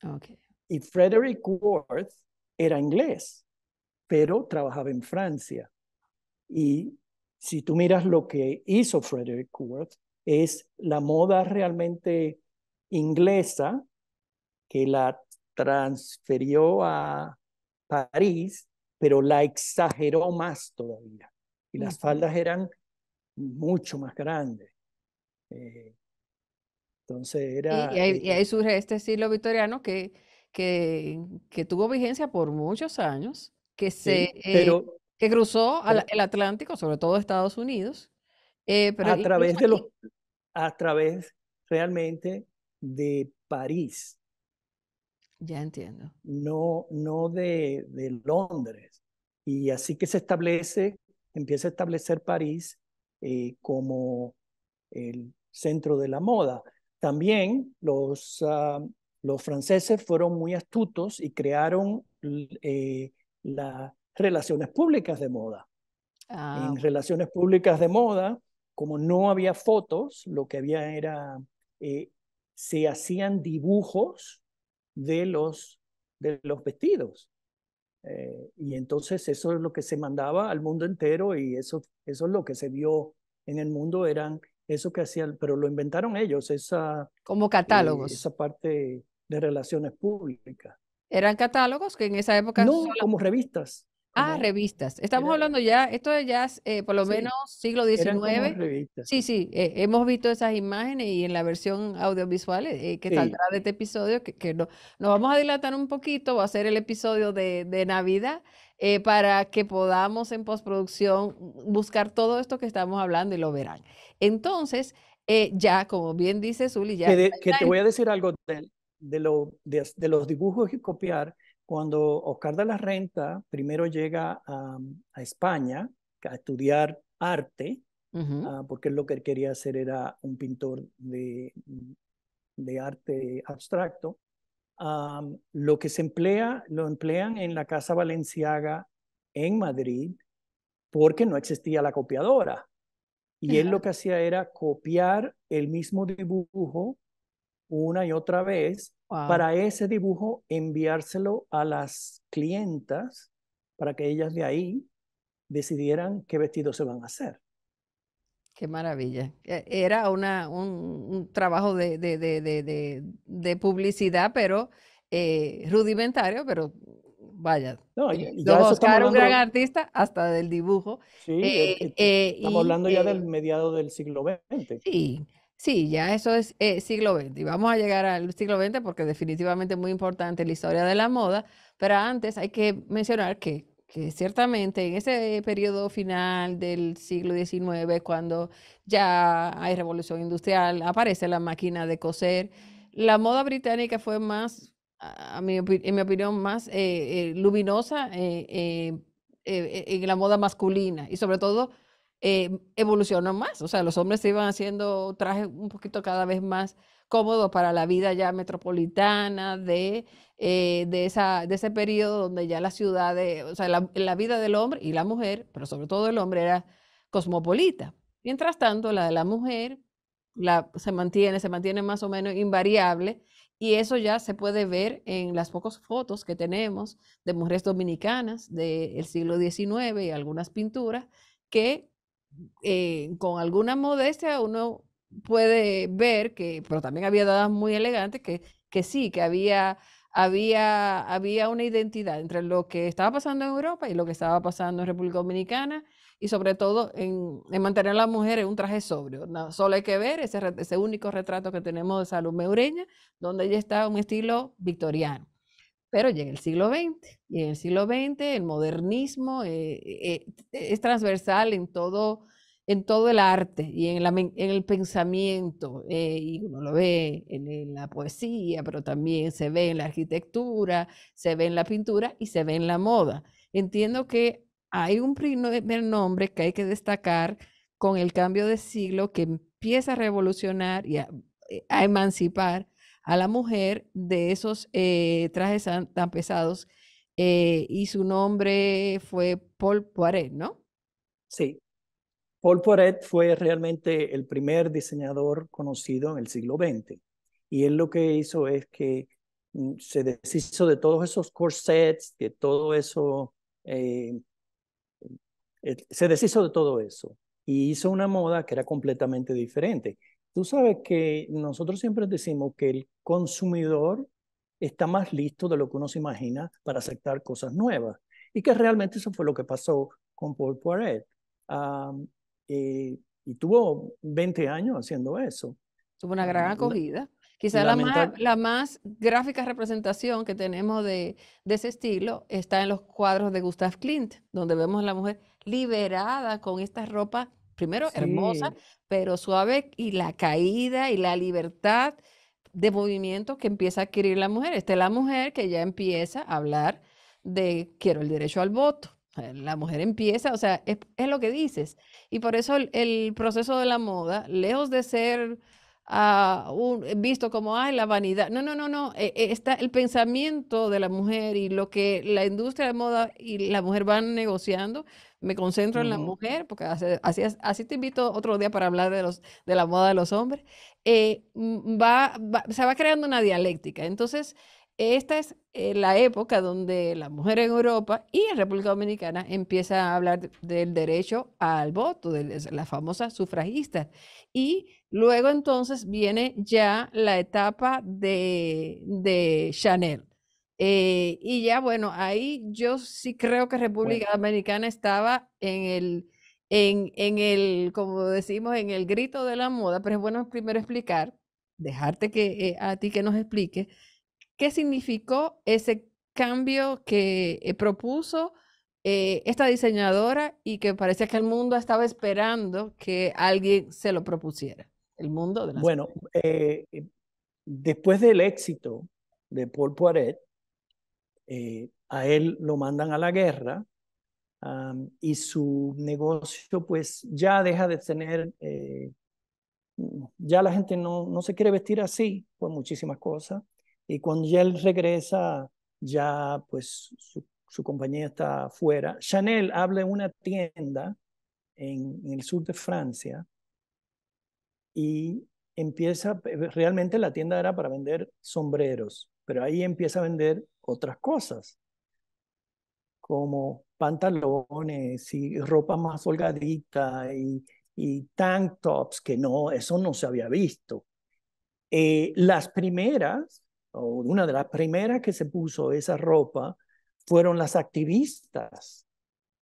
Ok. Y Frederick Worth era inglés, pero trabajaba en Francia. Y si tú miras lo que hizo Frederick Worth, es la moda realmente inglesa que la transfirió a París, pero la exageró más todavía. Y las Ujú. faldas eran mucho más grandes. Eh, entonces Y era, ahí surge este estilo victoriano que tuvo vigencia por muchos años, sí, pero, que cruzó pero el Atlántico, sobre todo Estados Unidos, pero a incluso través de aquí, a través realmente de París, ya entiendo. no de Londres. Y así que empieza a establecer París como el centro de la moda. También los franceses fueron muy astutos y crearon las relaciones públicas de moda. Ah, En relaciones públicas de moda, como no había fotos, lo que había era, eh, se hacían dibujos de los vestidos. Y entonces eso es lo que se mandaba al mundo entero y eso es lo que se vio en el mundo, eran eso que hacían, pero lo inventaron ellos, como catálogos. esa parte de relaciones públicas. Eran catálogos que en esa época No solo... como revistas, Ah, como revistas. Estamos era, hablando ya, esto es ya por lo menos sí, siglo eran como XIX. revistas, Sí, sí. sí, hemos visto esas imágenes y en la versión audiovisual que saldrá Sí, de este episodio, que no, nos vamos a dilatar un poquito, va a ser el episodio de Navidad, para que podamos en postproducción buscar todo esto que estamos hablando y lo verán. Entonces, ya, como bien dice Zuli, ya, que te voy a decir algo de los dibujos y copiar. Cuando Oscar de la Renta primero llega a España a estudiar arte, ujú, porque él lo que él quería hacer era un pintor de arte abstracto, lo que lo emplean en la Casa Valenciaga en Madrid porque no existía la copiadora. Y él lo que hacía era copiar el mismo dibujo una y otra vez wow, para ese dibujo enviárselo a las clientas para que ellas de ahí decidieran qué vestido se van a hacer. qué maravilla. Era un trabajo de publicidad, pero rudimentario, pero vaya, No, don ya eso estamos Oscar, un gran hablando, artista, hasta del dibujo. sí, estamos Y hablando ya del mediado del siglo XX. sí, sí, ya eso es siglo XX. Y vamos a llegar al siglo XX porque definitivamente es muy importante la historia de la moda, pero antes hay que mencionar que ciertamente en ese periodo final del siglo XIX, cuando ya hay revolución industrial, aparece la máquina de coser, la moda británica fue más, en mi opinión, más luminosa en la moda masculina y sobre todo evolucionó más. O sea, los hombres se iban haciendo trajes un poquito cada vez más cómodos para la vida ya metropolitana de ese periodo donde ya las ciudades, o sea, la vida del hombre y la mujer, pero sobre todo el hombre era cosmopolita. Mientras tanto, la de la mujer se mantiene más o menos invariable y eso ya se puede ver en las pocas fotos que tenemos de mujeres dominicanas del siglo XIX y algunas pinturas que con alguna modestia uno puede ver que, pero también había damas muy elegantes que sí, que había una identidad entre lo que estaba pasando en Europa y lo que estaba pasando en República Dominicana y sobre todo en mantener a la mujer en un traje sobrio. No, solo hay que ver ese único retrato que tenemos de Salomé Ureña, donde ella está en un estilo victoriano. Pero llega el siglo XX y en el siglo XX el modernismo es transversal en todo el arte y en el pensamiento. Y uno lo ve en la poesía, pero también se ve en la arquitectura, se ve en la pintura y se ve en la moda. Entiendo que hay un primer nombre que hay que destacar con el cambio de siglo que empieza a revolucionar y a emancipar a la mujer de esos trajes tan pesados y su nombre fue Paul Poiret, ¿no? Sí, Paul Poiret fue realmente el primer diseñador conocido en el siglo XX. Y él lo que hizo es que se deshizo de todos esos corsets, de todo eso, eh, se deshizo de todo eso y hizo una moda que era completamente diferente. Tú sabes que nosotros siempre decimos que el consumidor está más listo de lo que uno se imagina para aceptar cosas nuevas y que realmente eso fue lo que pasó con Paul Poiret. Um, y tuvo 20 años haciendo eso. Tuvo una gran Um, acogida. Quizá lamentab la más gráfica representación que tenemos de ese estilo está en los cuadros de Gustav Klimt, donde vemos a la mujer liberada con esta ropa, primero hermosa, sí, pero suave, y la caída y la libertad de movimiento que empieza a adquirir la mujer. Esta es la mujer que ya empieza a hablar de quiero el derecho al voto. La mujer empieza, o sea, es lo que dices. Y por eso el proceso de la moda, lejos de ser visto como, ay, la vanidad. No, no, no, no. Está el pensamiento de la mujer y lo que la industria de moda y la mujer van negociando. Me concentro en la Ujú. mujer, porque así te invito otro día para hablar de la moda de los hombres. Se va creando una dialéctica. Entonces, esta es la época donde la mujer en Europa y en República Dominicana empieza a hablar del derecho al voto, de las famosas sufragistas. Y luego entonces viene ya la etapa de Chanel. Y ya, bueno, ahí yo sí creo que Bueno, República Dominicana estaba en el, como decimos, en el grito de la moda, pero es bueno primero explicar, dejarte a ti que nos explique. ¿Qué significó ese cambio que propuso esta diseñadora y que parecía que el mundo estaba esperando que alguien se lo propusiera? El mundo de las bueno, después del éxito de Paul Poiret, a él lo mandan a la guerra, y su negocio pues ya deja de tener, ya la gente no se quiere vestir así por muchísimas cosas. Y cuando ya él regresa, ya pues su compañía está fuera. Chanel habla en una tienda en el sur de Francia y realmente la tienda era para vender sombreros, pero ahí empieza a vender otras cosas como pantalones y ropa más holgadita y tank tops, que no, eso no se había visto. Las primeras, o una de las primeras que se puso esa ropa, fueron las activistas,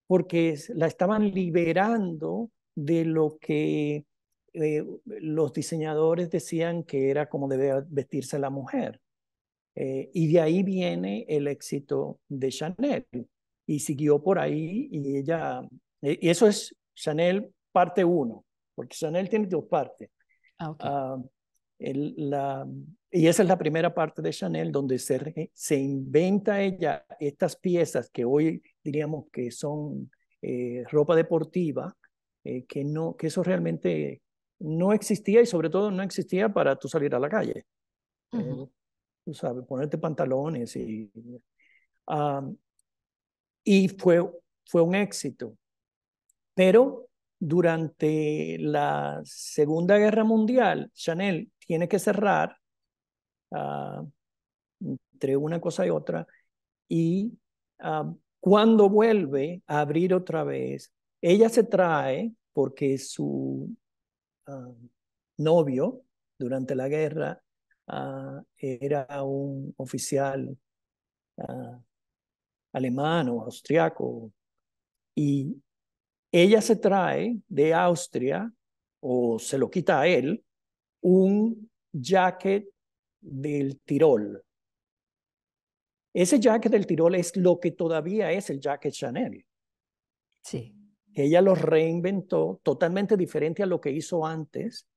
porque la estaban liberando de lo que los diseñadores decían que era como debía vestirse la mujer. Y de ahí viene el éxito de Chanel. Y siguió por ahí y y eso es Chanel parte uno, porque Chanel tiene dos partes. Ah, ok. Ah, el- la, y esa es la primera parte de Chanel donde se inventa ella estas piezas que hoy diríamos que son ropa deportiva, que eso realmente no existía y sobre todo no existía para tú salir a la calle. Ujú, Eh, Tú sabes, ponerte pantalones um, y fue un éxito. Pero durante la Segunda Guerra Mundial, Chanel tiene que cerrar uh, entre una cosa y otra y cuando vuelve a abrir otra vez, ella se trae porque su uh, novio durante la guerra era un oficial uh, alemán o austriaco, y ella se trae de Austria, o se lo quita a él, un jacket del Tirol. Ese jacket del Tirol es lo que todavía es el jacket Chanel. sí. Ella lo reinventó totalmente diferente a lo que hizo antes.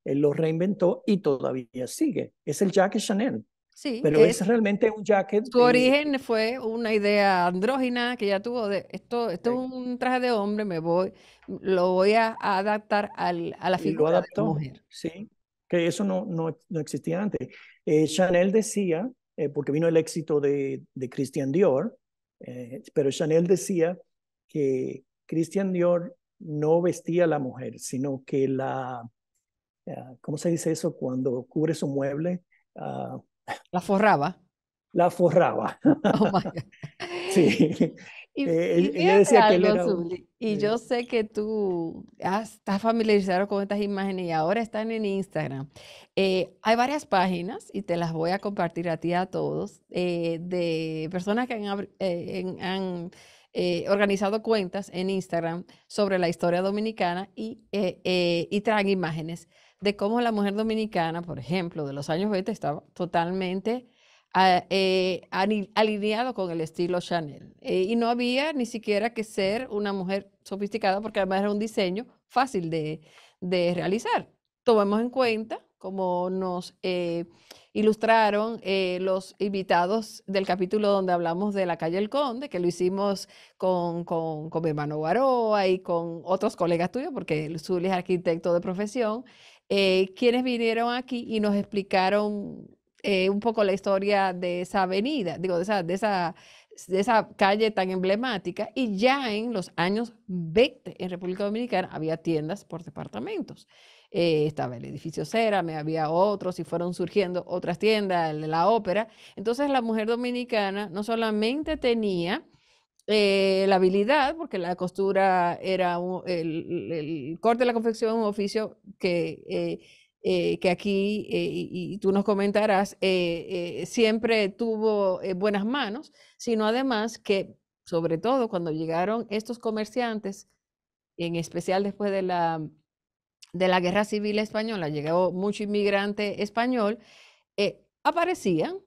Él lo reinventó y todavía sigue. Es el jacket Chanel, Sí, pero es realmente un jacket su origen fue una idea andrógina que ya tuvo de esto de es un traje de hombre, lo voy a adaptar a la y lo figura de la adaptó, mujer. ¿sí? Que eso no existía antes. Chanel decía, porque vino el éxito de Christian Dior, pero Chanel decía que Christian Dior no vestía a la mujer, sino que ¿cómo se dice eso? Cuando cubre su mueble, uh, La forraba. la forraba. Oh my God. Sí. Y Ella fíjate decía que él algo, era Zuli, y yo sé que tú estás familiarizado con estas imágenes y ahora están en Instagram. Hay varias páginas, y te las voy a compartir a ti y a todos, de personas que han organizado cuentas en Instagram sobre la historia dominicana y traen imágenes de cómo la mujer dominicana, por ejemplo, de los años 20 estaba totalmente alineado con el estilo Chanel. Y no había ni siquiera que ser una mujer sofisticada porque además era un diseño fácil de realizar. Tomemos en cuenta como nos ilustraron los invitados del capítulo donde hablamos de la calle El Conde, que lo hicimos con mi hermano Guaroa y con otros colegas tuyos, porque el Zuli es arquitecto de profesión, quienes vinieron aquí y nos explicaron un poco la historia de esa avenida, digo, de esa calle tan emblemática. Y ya en los años 20 en República Dominicana había tiendas por departamentos. Estaba el edificio Cérame, había otros y fueron surgiendo otras tiendas, la ópera. Entonces la mujer dominicana no solamente tenía la habilidad, porque la costura era el corte de la confección, un oficio que aquí, y tú nos comentarás, siempre tuvo buenas manos, sino además que, sobre todo cuando llegaron estos comerciantes, en especial después de la Guerra Civil Española, llegó mucho inmigrante español, aparecían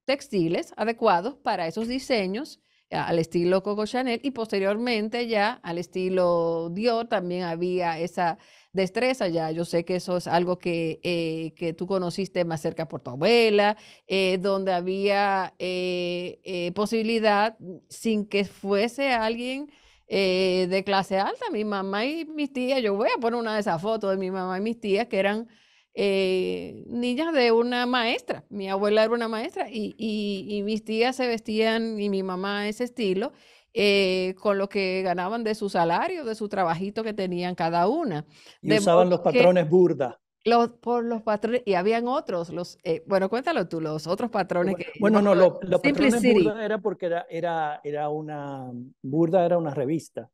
textiles adecuados para esos diseños al estilo Coco Chanel, y posteriormente ya al estilo Dior también había esa destreza. Ya yo sé que eso es algo que tú conociste más cerca por tu abuela, donde había posibilidad sin que fuese alguien de clase alta. Mi mamá y mis tías, yo voy a poner una de esas fotos de mi mamá y mis tías que eran niñas de una maestra. Mi abuela era una maestra y mis tías se vestían, y mi mamá ese estilo, con lo que ganaban de su salario, de su trabajito que tenían cada una. Y De usaban los modo que patrones burda. por los patrones, y habían otros, bueno, cuéntalo tú, los otros patrones que yo me Bueno, no, acuerdo, los patrones Simplicity. burda era porque burda era una revista.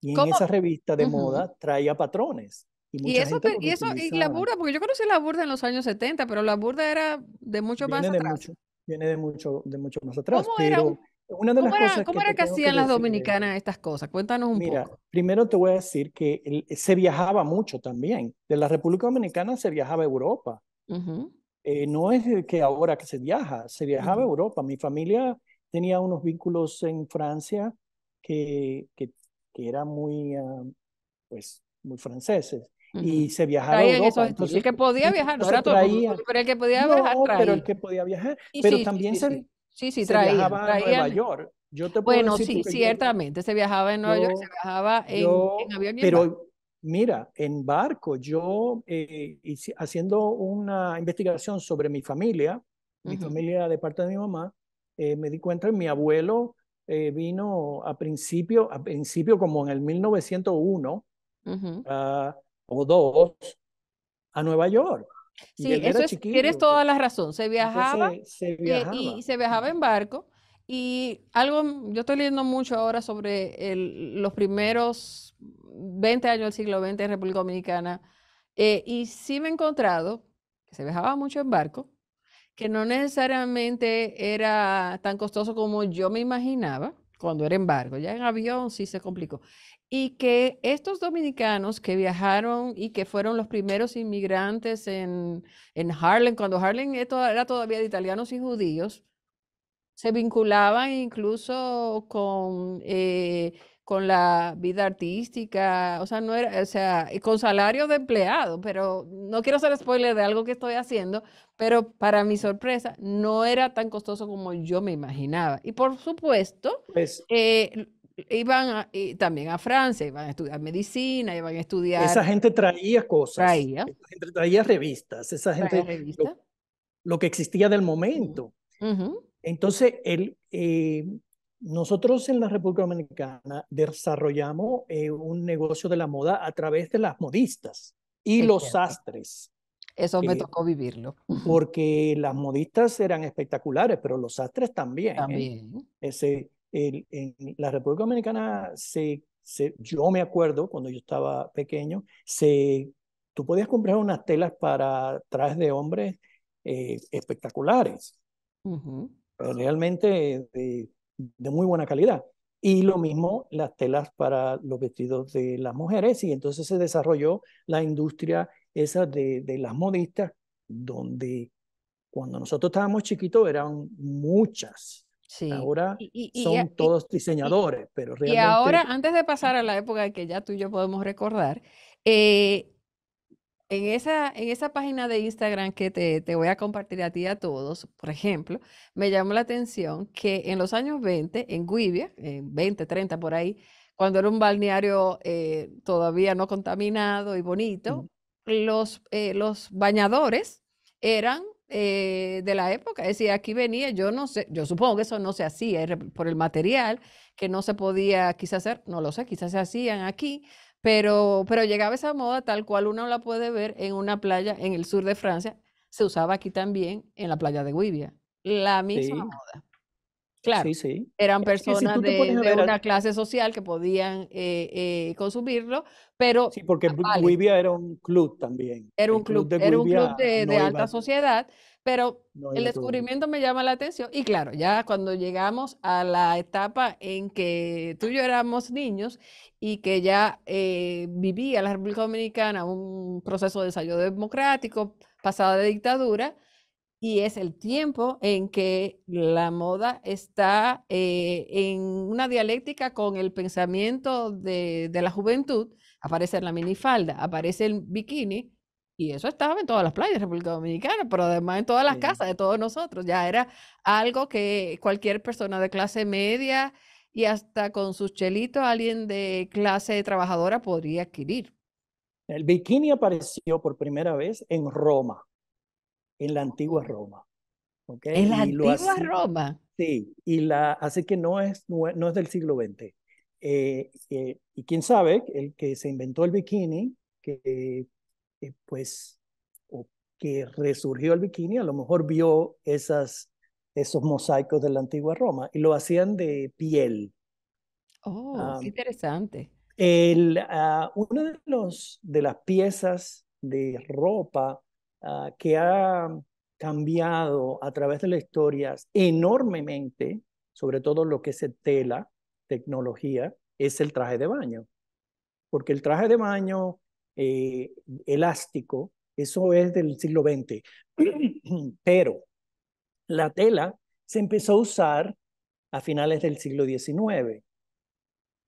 Y en ¿Cómo? esa revista de Ujú. moda traía patrones. Y Y mucha eso, gente los y la utilizaba. burda, porque yo conocí la burda en los años 70, pero la burda era de mucho más Viene de atrás. mucho, viene de mucho más atrás. ¿Cómo era Pero una de las cosas cómo que era te que tengo que hacían las decir es, dominicanas estas cosas? Cuéntanos un mira, poco. primero te voy a decir que se viajaba mucho también. De la República Dominicana se viajaba a Europa. Ujú, No es que ahora que se viajaba a ujú, Europa. Mi familia tenía unos vínculos en Francia que, que, que eran muy, pues, muy franceses. ujú. Y se viajaba a Traían esos Europa. estilos. El Entonces, que podía viajar, no entonces era todo el mundo, traía, pero el que podía viajar no, pero el traía. que podía viajar, Y pero sí, sí, también sí, se, sí. Sí, sí, se traían, viajaba a Nueva traían. York. Yo te puedo Bueno, decir sí, porque yo, ciertamente. Se viajaba en Nueva York, se yo, viajaba en yo, avión y en barco. pero mira, en barco, yo haciendo una investigación sobre mi Ujú, familia de parte de mi mamá, me di cuenta que mi abuelo vino a principio como en el 1901 ujú. ah, o dos a Nueva York. Y Sí, él eso era tienes chiquillo. toda la razón. Se viajaba Entonces se y viajaba. se viajaba en barco. Y yo estoy leyendo mucho ahora sobre los primeros 20 años del siglo XX en República Dominicana. Y sí me he encontrado que se viajaba mucho en barco, que no necesariamente era tan costoso como yo me imaginaba cuando era en barco. Ya en avión sí se complicó. Y que estos dominicanos que viajaron y que fueron los primeros inmigrantes en Harlem, cuando Harlem era todavía de italianos y judíos, se vinculaban incluso con la vida artística. O sea, no era, o sea, y con salario de empleado, pero no quiero hacer spoiler de algo que estoy haciendo, pero para mi sorpresa no era tan costoso como yo me imaginaba. Y por supuesto, Pues iban y también a Francia, iban a estudiar medicina, iban a estudiar, esa gente traía cosas, traía, esa gente traía revistas, esa traía gente, revista. lo que existía del Ujú, momento. ujú, Entonces, nosotros en la República Dominicana desarrollamos un negocio de la moda a través de las modistas y es los cierto. sastres, Eso me eh, tocó vivirlo. porque las modistas eran espectaculares, pero los sastres también, ¿eh? También. En la República Dominicana, yo me acuerdo cuando yo estaba pequeño, tú podías comprar unas telas para trajes de hombres espectaculares, Ujú, realmente de muy buena calidad. Y lo mismo las telas para los vestidos de las mujeres, y entonces se desarrolló la industria esa de las modistas, donde cuando nosotros estábamos chiquitos eran muchas. sí. Ahora Y, y, y, son y, todos y- diseñadores, pero y ahora, realmente antes de pasar a la época que ya tú y yo podemos recordar, eh, En esa página de Instagram que te voy a compartir a ti y a todos, por ejemplo, me llamó la atención que en los años 20, en Guivia, en 20, 30 por ahí, cuando era un balneario todavía no contaminado y bonito, Mm, los bañadores eran de la época. Es decir, aquí venía, yo no sé, yo supongo que eso no se hacía por el material, que no se podía quizás hacer, no lo sé, quizás se hacían aquí, pero llegaba esa moda tal cual uno la puede ver en una playa en el sur de Francia, se usaba aquí también en la playa de Güibia. La misma sí, moda. Claro, sí, sí. eran Es que si personas tú te pones a de ver, una clase social que podían consumirlo, pero sí, porque vale, Guivia era un club también. El club de era un club Guivia de no alta iba, sociedad, pero no el iba todo el mundo. descubrimiento me llama la atención. Y claro, ya cuando llegamos a la etapa en que tú y yo éramos niños y que ya vivía la República Dominicana un proceso de desarrollo democrático, pasada de dictadura, y es el tiempo en que la moda está en una dialéctica con el pensamiento de la juventud. Aparece la minifalda, aparece el bikini, y eso estaba en todas las playas de República Dominicana, pero además en todas las Sí. casas de todos nosotros. Ya era algo que cualquier persona de clase media y hasta con sus chelitos, alguien de clase trabajadora podría adquirir. El bikini apareció por primera vez en Roma, en la antigua Roma, ¿ok? En la Y lo antigua así, Roma. sí, así que no es del siglo XX. Y quién sabe, el que se inventó el bikini, pues, o que resurgió el bikini, a lo mejor vio esos mosaicos de la antigua Roma y lo hacían de piel. Oh, qué Um, interesante. Una de las piezas de ropa que ha cambiado a través de la historia enormemente, sobre todo lo que es tela, tecnología, es el traje de baño. Porque el traje de baño eh, elástico, eso es del siglo XX. Pero la tela se empezó a usar a finales del siglo XIX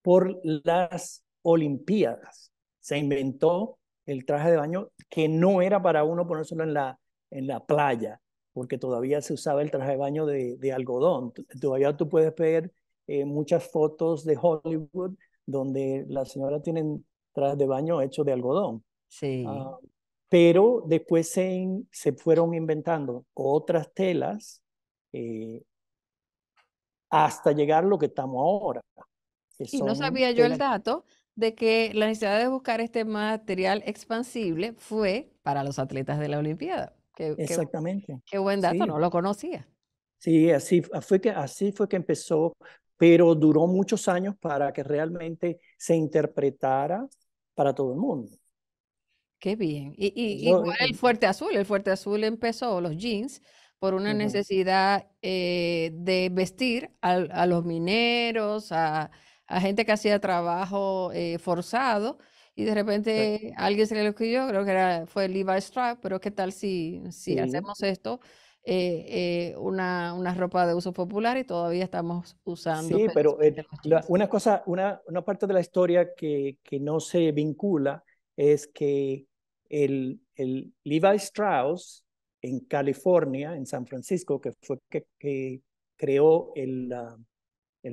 por las Olimpiadas. Se inventó el traje de baño que no era para uno ponérselo en la playa, porque todavía se usaba el traje de baño de algodón. Todavía tú puedes ver muchas fotos de Hollywood donde las señoras tienen trajes de baño hechos de algodón. Sí. Uh, pero después se fueron inventando otras telas eh, hasta llegar a lo que estamos ahora, que Y no son sabía yo el telas. dato de que la necesidad de buscar este material expansible fue para los atletas de la Olimpiada. Exactamente. Qué buen dato, no Sí, lo conocía. sí, así fue que empezó, pero duró muchos años para que realmente se interpretara para todo el mundo. Qué bien. Eso, Igual el Fuerte Azul empezó, los jeans, por una ujú, necesidad de vestir a los mineros, a gente que hacía trabajo forzado, y de exact- repente alguien se le ocurrió, creo que fue Levi Strauss, pero ¿qué tal si sí, hacemos esto, una ropa de uso popular y todavía estamos usando sí, pero felizmente los jeans? una cosa, una parte de la historia que no se vincula es que el Levi Strauss en California, en San Francisco, que fue que creó el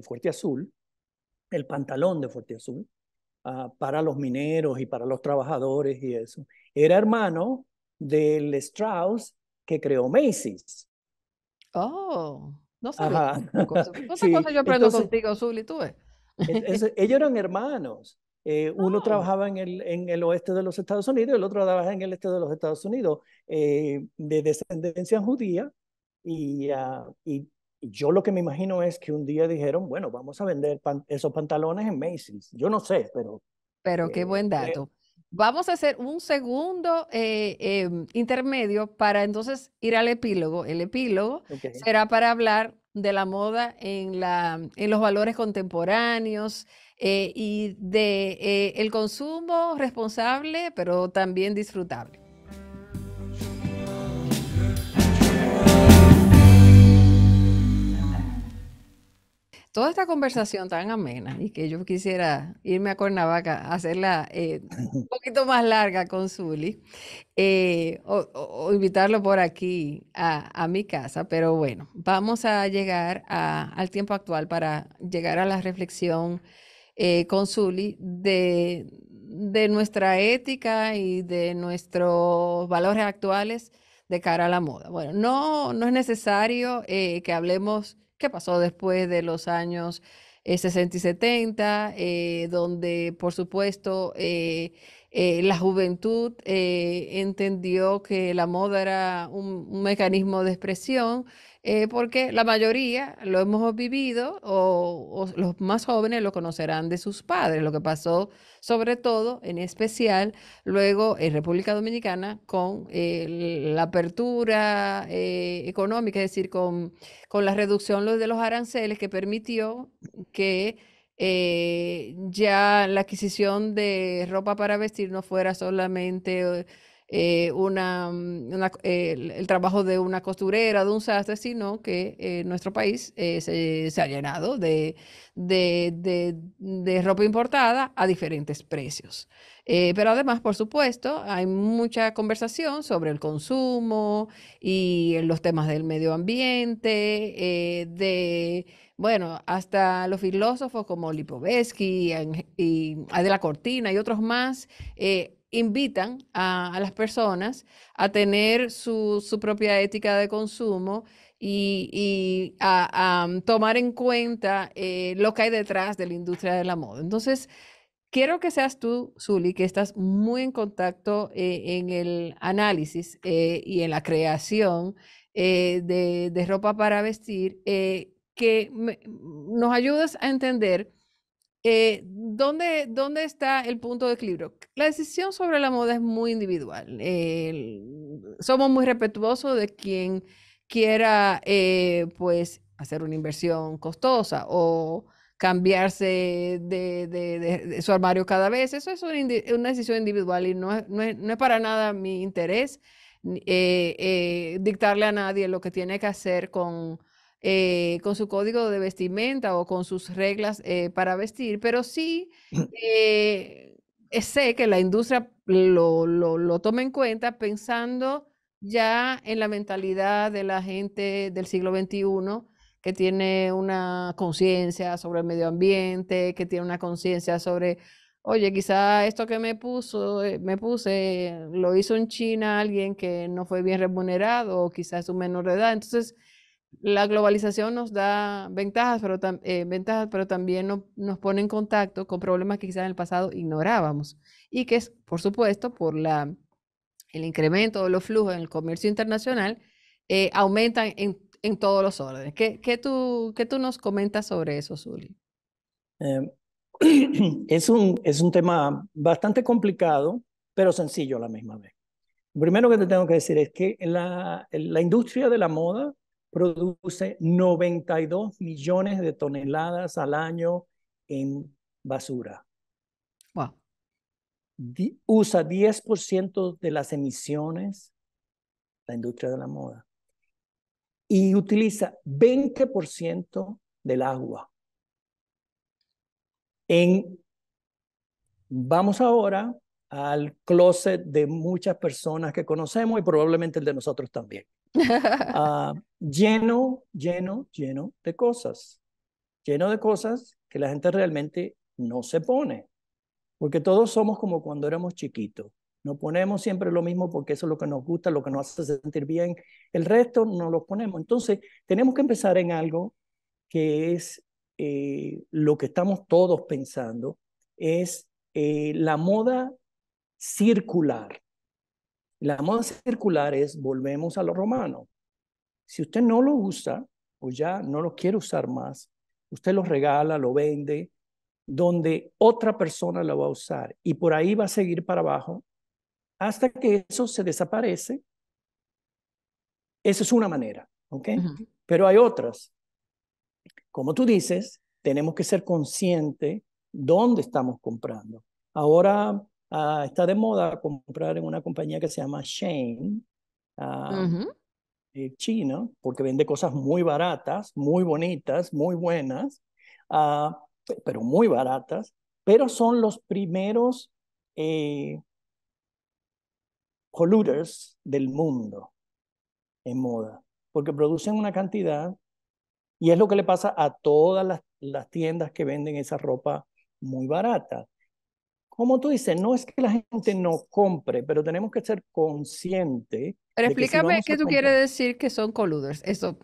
Fuerte Azul, el pantalón de Fuerte Azul, para los mineros y para los trabajadores y eso. Era hermano del Strauss que creó Macy's. Oh, no sabía Ajá, tampoco eso. ¿Cuántas sí, cosas yo aprendo entonces contigo, Zuli, tú ves? ellos eran hermanos. Uno Oh, trabajaba en el oeste de los Estados Unidos y el otro trabajaba en el este de los Estados Unidos, de descendencia judía. Y, y yo lo que me imagino es que un día dijeron, bueno, vamos a vender esos pantalones en Macy's. Yo no sé, pero pero qué buen creo. dato. Vamos a hacer un segundo intermedio para entonces ir al epílogo. El epílogo Ok. será para hablar de la moda en los valores contemporáneos y de el consumo responsable, pero también disfrutable. Toda esta conversación tan amena y que yo quisiera irme a Cuernavaca a hacerla un poquito más larga con Zuli, o invitarlo por aquí a mi casa, pero bueno, vamos a llegar al tiempo actual para llegar a la reflexión con Zuli de nuestra ética y de nuestros valores actuales de cara a la moda. Bueno, no es necesario que hablemos qué pasó después de los años 60 y 70, donde por supuesto la juventud entendió que la moda era un mecanismo de expresión, porque la mayoría lo hemos vivido o los más jóvenes lo conocerán de sus padres, lo que pasó sobre todo, en especial, luego en República Dominicana con la apertura económica, es decir, con la reducción de los aranceles que permitió que ya la adquisición de ropa para vestir no fuera solamente el trabajo de una costurera, de un sastre, sino que nuestro país se ha llenado de ropa importada a diferentes precios. Pero además, por supuesto, hay mucha conversación sobre el consumo y los temas del medio ambiente, bueno, hasta los filósofos como Lipovetsky y Adela Cortina y otros más invitan a las personas a tener su propia ética de consumo y a tomar en cuenta lo que hay detrás de la industria de la moda. Entonces, quiero que seas tú, Zuli, que estás muy en contacto en el análisis y en la creación de ropa para vestir, que nos ayudes a entender dónde está el punto de equilibrio. La decisión sobre la moda es muy individual. Somos muy respetuosos de quien quiera, pues, hacer una inversión costosa o cambiarse de su armario cada vez. Eso es una decisión individual y no es para nada mi interés dictarle a nadie lo que tiene que hacer con su código de vestimenta o con sus reglas para vestir, pero sí eh, sé que la industria lo toma en cuenta pensando ya en la mentalidad de la gente del siglo XXI que tiene una conciencia sobre el medio ambiente, que tiene una conciencia sobre, oye, quizá esto que me puse, lo hizo en China alguien que no fue bien remunerado o quizás es un menor de edad. Entonces, la globalización nos da ventajas, pero también nos pone en contacto con problemas que quizás en el pasado ignorábamos y que es, por supuesto, por el incremento de los flujos en el comercio internacional, aumentan en todos los órdenes. ¿Qué tú nos comentas sobre eso, Zuli? Eh, es un tema bastante complicado, pero sencillo a la misma vez. Lo primero que te tengo que decir es que la industria de la moda produce 92 millones de toneladas al año en basura. Wow. Usa 10% de las emisiones, la industria de la moda, y utiliza 20% del agua. Vamos ahora al closet de muchas personas que conocemos y probablemente el de nosotros también. Lleno de cosas. Lleno de cosas que la gente realmente no se pone. Porque todos somos como cuando éramos chiquitos. Nos ponemos siempre lo mismo porque eso es lo que nos gusta, lo que nos hace sentir bien. El resto no lo ponemos. Entonces, tenemos que empezar en algo que es lo que estamos todos pensando, es la moda circular. La moda circular es, volvemos a lo romano. Si usted no lo usa o ya no lo quiere usar más, usted lo regala, lo vende, donde otra persona lo va a usar y por ahí va a seguir para abajo hasta que eso se desaparece. Esa es una manera, ¿ok? Ujú, Pero hay otras. Como tú dices, tenemos que ser conscientes dónde estamos comprando. Ahora está de moda comprar en una compañía que se llama Shane, uh, ujú. China, porque vende cosas muy baratas, muy bonitas, muy buenas, pero muy baratas, pero son los primeros eh, polluters del mundo en moda, porque producen una cantidad y es lo que le pasa a todas las tiendas que venden esa ropa muy barata. Como tú dices, no es que la gente no compre, pero tenemos que ser conscientes Pero de que si explícame vamos a qué tú quieres comprar decir que son colluders. Eso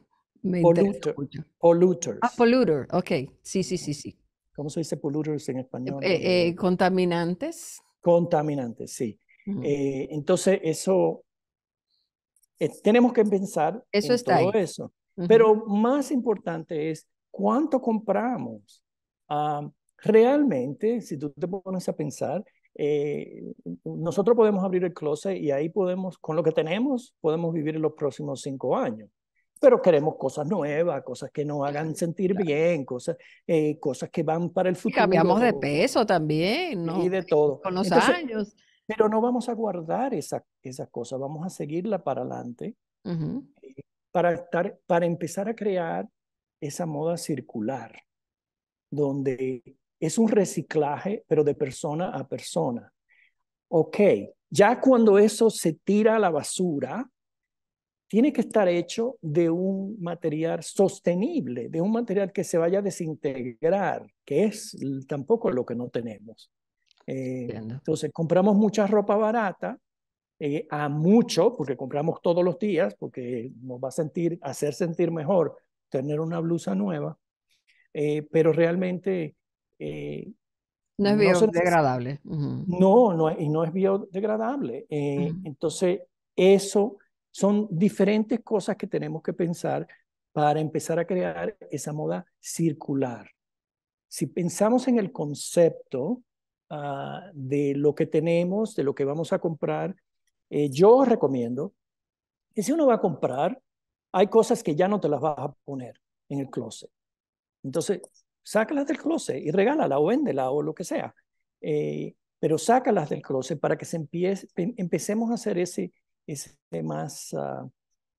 me interesa polluter, mucho. Ah, polluters, polluter. Ok. Sí, sí, sí, sí. ¿cómo se dice polluters en español? Cuando Contaminantes. contaminantes, sí. Ujú. Entonces, eso, tenemos que pensar Eso en está todo ahí. eso. Ujú. Pero más importante es cuánto compramos. Realmente, si tú te pones a pensar, nosotros podemos abrir el closet y ahí podemos, con lo que tenemos, podemos vivir en los próximos 5 años. Pero queremos cosas nuevas, cosas que nos hagan sentir Claro. bien, cosas que van para el Y cambiamos de futuro peso también, y ¿no? de todo. Con los Entonces, años. pero no vamos a guardar esas cosas, vamos a seguirla para adelante Ujú. para empezar a crear esa moda circular, donde es un reciclaje, pero de persona a persona. Ok, ya cuando eso se tira a la basura, tiene que estar hecho de un material sostenible, de un material que se vaya a desintegrar, que es tampoco lo que no tenemos. Entiendo. Entonces, compramos mucha ropa barata, a mucho, porque compramos todos los días, porque nos va a hacer sentir mejor tener una blusa nueva, pero realmente eh, No es no se necesita, biodegradable. Ujú. y no es biodegradable. Ujú. Entonces, eso son diferentes cosas que tenemos que pensar para empezar a crear esa moda circular. Si pensamos en el concepto de lo que tenemos, de lo que vamos a comprar, yo recomiendo que si uno va a comprar, hay cosas que ya no te las vas a poner en el closet. Entonces, sácalas del closet y regálala o véndela o lo que sea. Pero sácalas del closet para que empecemos a hacer ese más.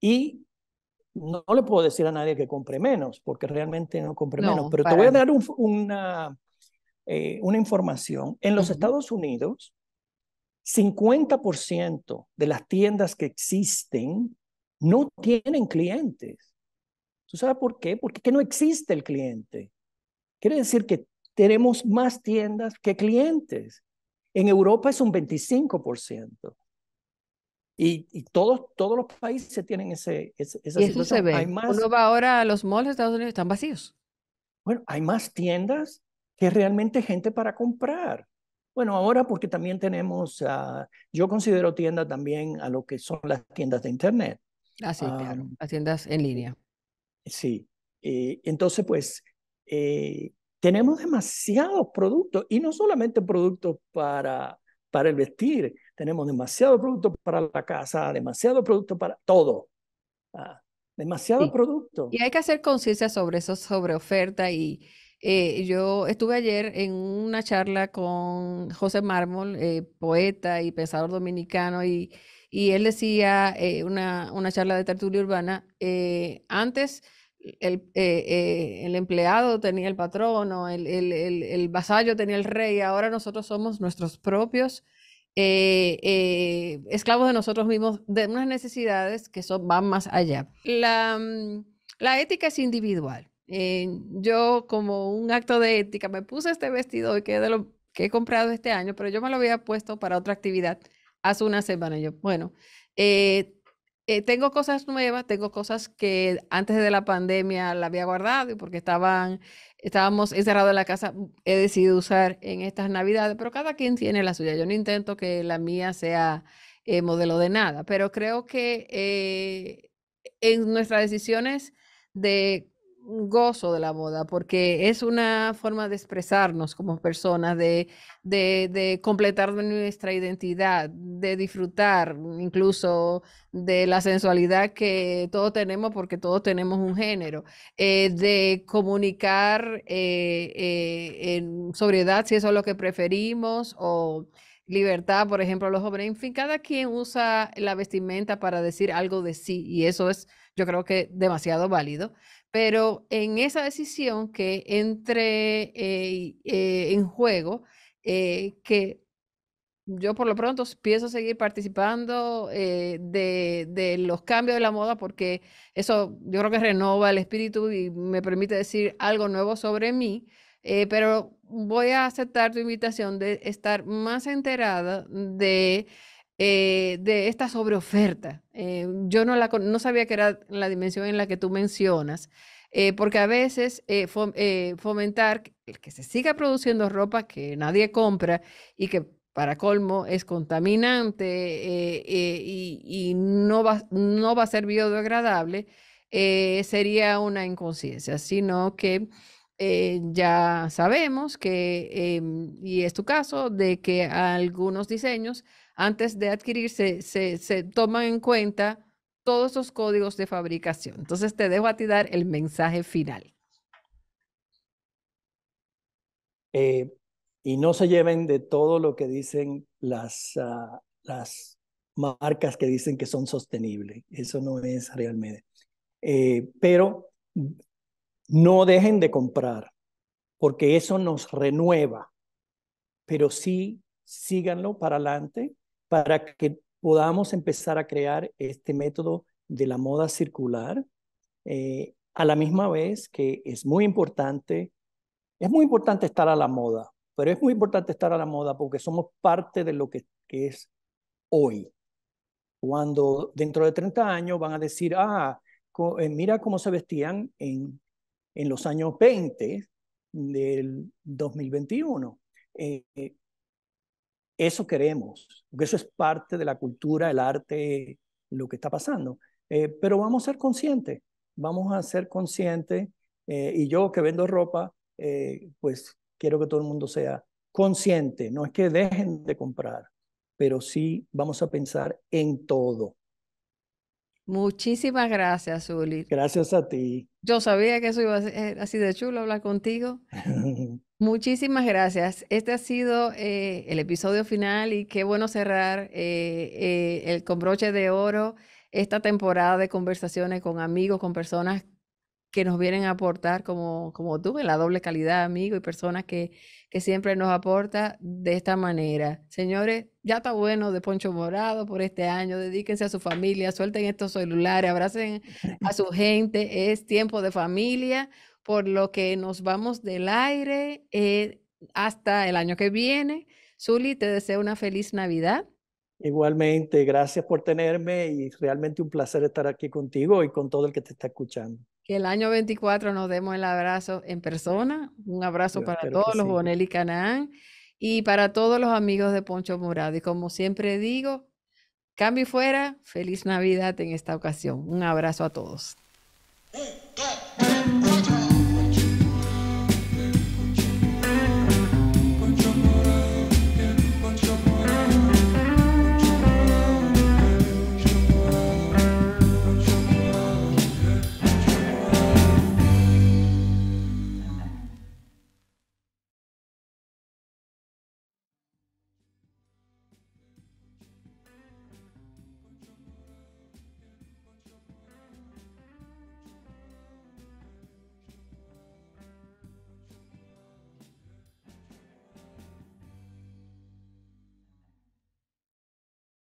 Y no le puedo decir a nadie que compre menos, porque realmente no compre menos. No, Pero te voy para a nada. dar una información. En los Ujú. Estados Unidos, 50% de las tiendas que existen no tienen clientes. ¿Tú sabes por qué? Porque que no existe el cliente. Quiere decir que tenemos más tiendas que clientes. En Europa es un 25%. Y todos los países tienen esa Y eso se situación. Hay ve. más, Uno va ahora a los malls de Estados Unidos, están vacíos. bueno, hay más tiendas que realmente gente para comprar. Bueno, ahora porque también tenemos, yo considero tienda también a lo que son las tiendas de Internet. Ah, sí, claro. Um, Las tiendas en línea. sí. Entonces, pues, tenemos demasiados productos y no solamente productos para el vestir, tenemos demasiados productos para la casa, demasiados productos para todo. Ah, demasiado Sí. producto. Y hay que hacer conciencia sobre eso, sobre oferta. Y yo estuve ayer en una charla con José Mármol, poeta y pensador dominicano, y él decía, una charla de tertulia urbana, antes el empleado tenía el patrono, el vasallo tenía el rey, ahora nosotros somos nuestros propios esclavos de nosotros mismos, de unas necesidades que van más allá. La ética es individual. Yo, como un acto de ética, me puse este vestido que es de lo que he comprado este año, pero yo me lo había puesto para otra actividad hace una semana. Yo, bueno, eh, tengo cosas nuevas, tengo cosas que antes de la pandemia la había guardado y porque estábamos encerrados en la casa, he decidido usar en estas navidades, pero cada quien tiene la suya. Yo no intento que la mía sea modelo de nada, pero creo que en nuestras decisiones de gozo de la moda, porque es una forma de expresarnos como personas, de completar nuestra identidad, de disfrutar incluso de la sensualidad que todos tenemos, porque todos tenemos un género, de comunicar en sobriedad, si eso es lo que preferimos, o libertad, por ejemplo, los jóvenes. En fin, cada quien usa la vestimenta para decir algo de sí, y eso es, yo creo que demasiado válido. pero en esa decisión que entre en juego, que yo por lo pronto pienso seguir participando de los cambios de la moda porque eso yo creo que renova el espíritu y me permite decir algo nuevo sobre mí, pero voy a aceptar tu invitación de estar más enterada de esta sobreoferta. Yo no sabía que era la dimensión en la que tú mencionas. Porque a veces fomentar que se siga produciendo ropa que nadie compra y que para colmo es contaminante y no va a ser biodegradable, sería una inconsciencia, sino que ya sabemos que, y es tu caso, de que algunos diseños antes de adquirirse se toman en cuenta todos esos códigos de fabricación. Entonces te dejo a ti dar el mensaje final. Eh, y no se lleven de todo lo que dicen las marcas que dicen que son sostenibles. Eso no es realmente. Pero no dejen de comprar, porque eso nos renueva, pero sí síganlo para adelante para que podamos empezar a crear este método de la moda circular, a la misma vez que es muy importante estar a la moda, pero es muy importante estar a la moda porque somos parte de lo que es hoy. Cuando dentro de 30 años van a decir, mira cómo se vestían en los años 20 del 2021. Eh, Eso queremos, porque eso es parte de la cultura, el arte, lo que está pasando. Pero vamos a ser conscientes, y yo que vendo ropa, pues quiero que todo el mundo sea consciente, no es que dejen de comprar, pero sí vamos a pensar en todo. Muchísimas gracias, Zuli. Gracias a ti. Yo sabía que eso iba a ser así de chulo hablar contigo. Muchísimas gracias. Este ha sido el episodio final y qué bueno cerrar el con broche de oro esta temporada de conversaciones con amigos, con personas que nos vienen a aportar como tú, en la doble calidad, amigo, y personas que siempre nos aporta de esta manera. Señores, ya está bueno de Poncho Morado por este año. Dedíquense a su familia, suelten estos celulares, abracen a su gente. Es tiempo de familia, por lo que nos vamos del aire hasta el año que viene. Zuli, te deseo una feliz Navidad. Igualmente, gracias por tenerme y realmente un placer estar aquí contigo y con todo el que te está escuchando. Que el año 24 nos demos el abrazo en persona. Un abrazo Yo para espero que todos los sí. Bonelli Canaán y para todos los amigos de Poncho Morado. Y como siempre digo, cambio y fuera, feliz Navidad en esta ocasión. Un abrazo a todos.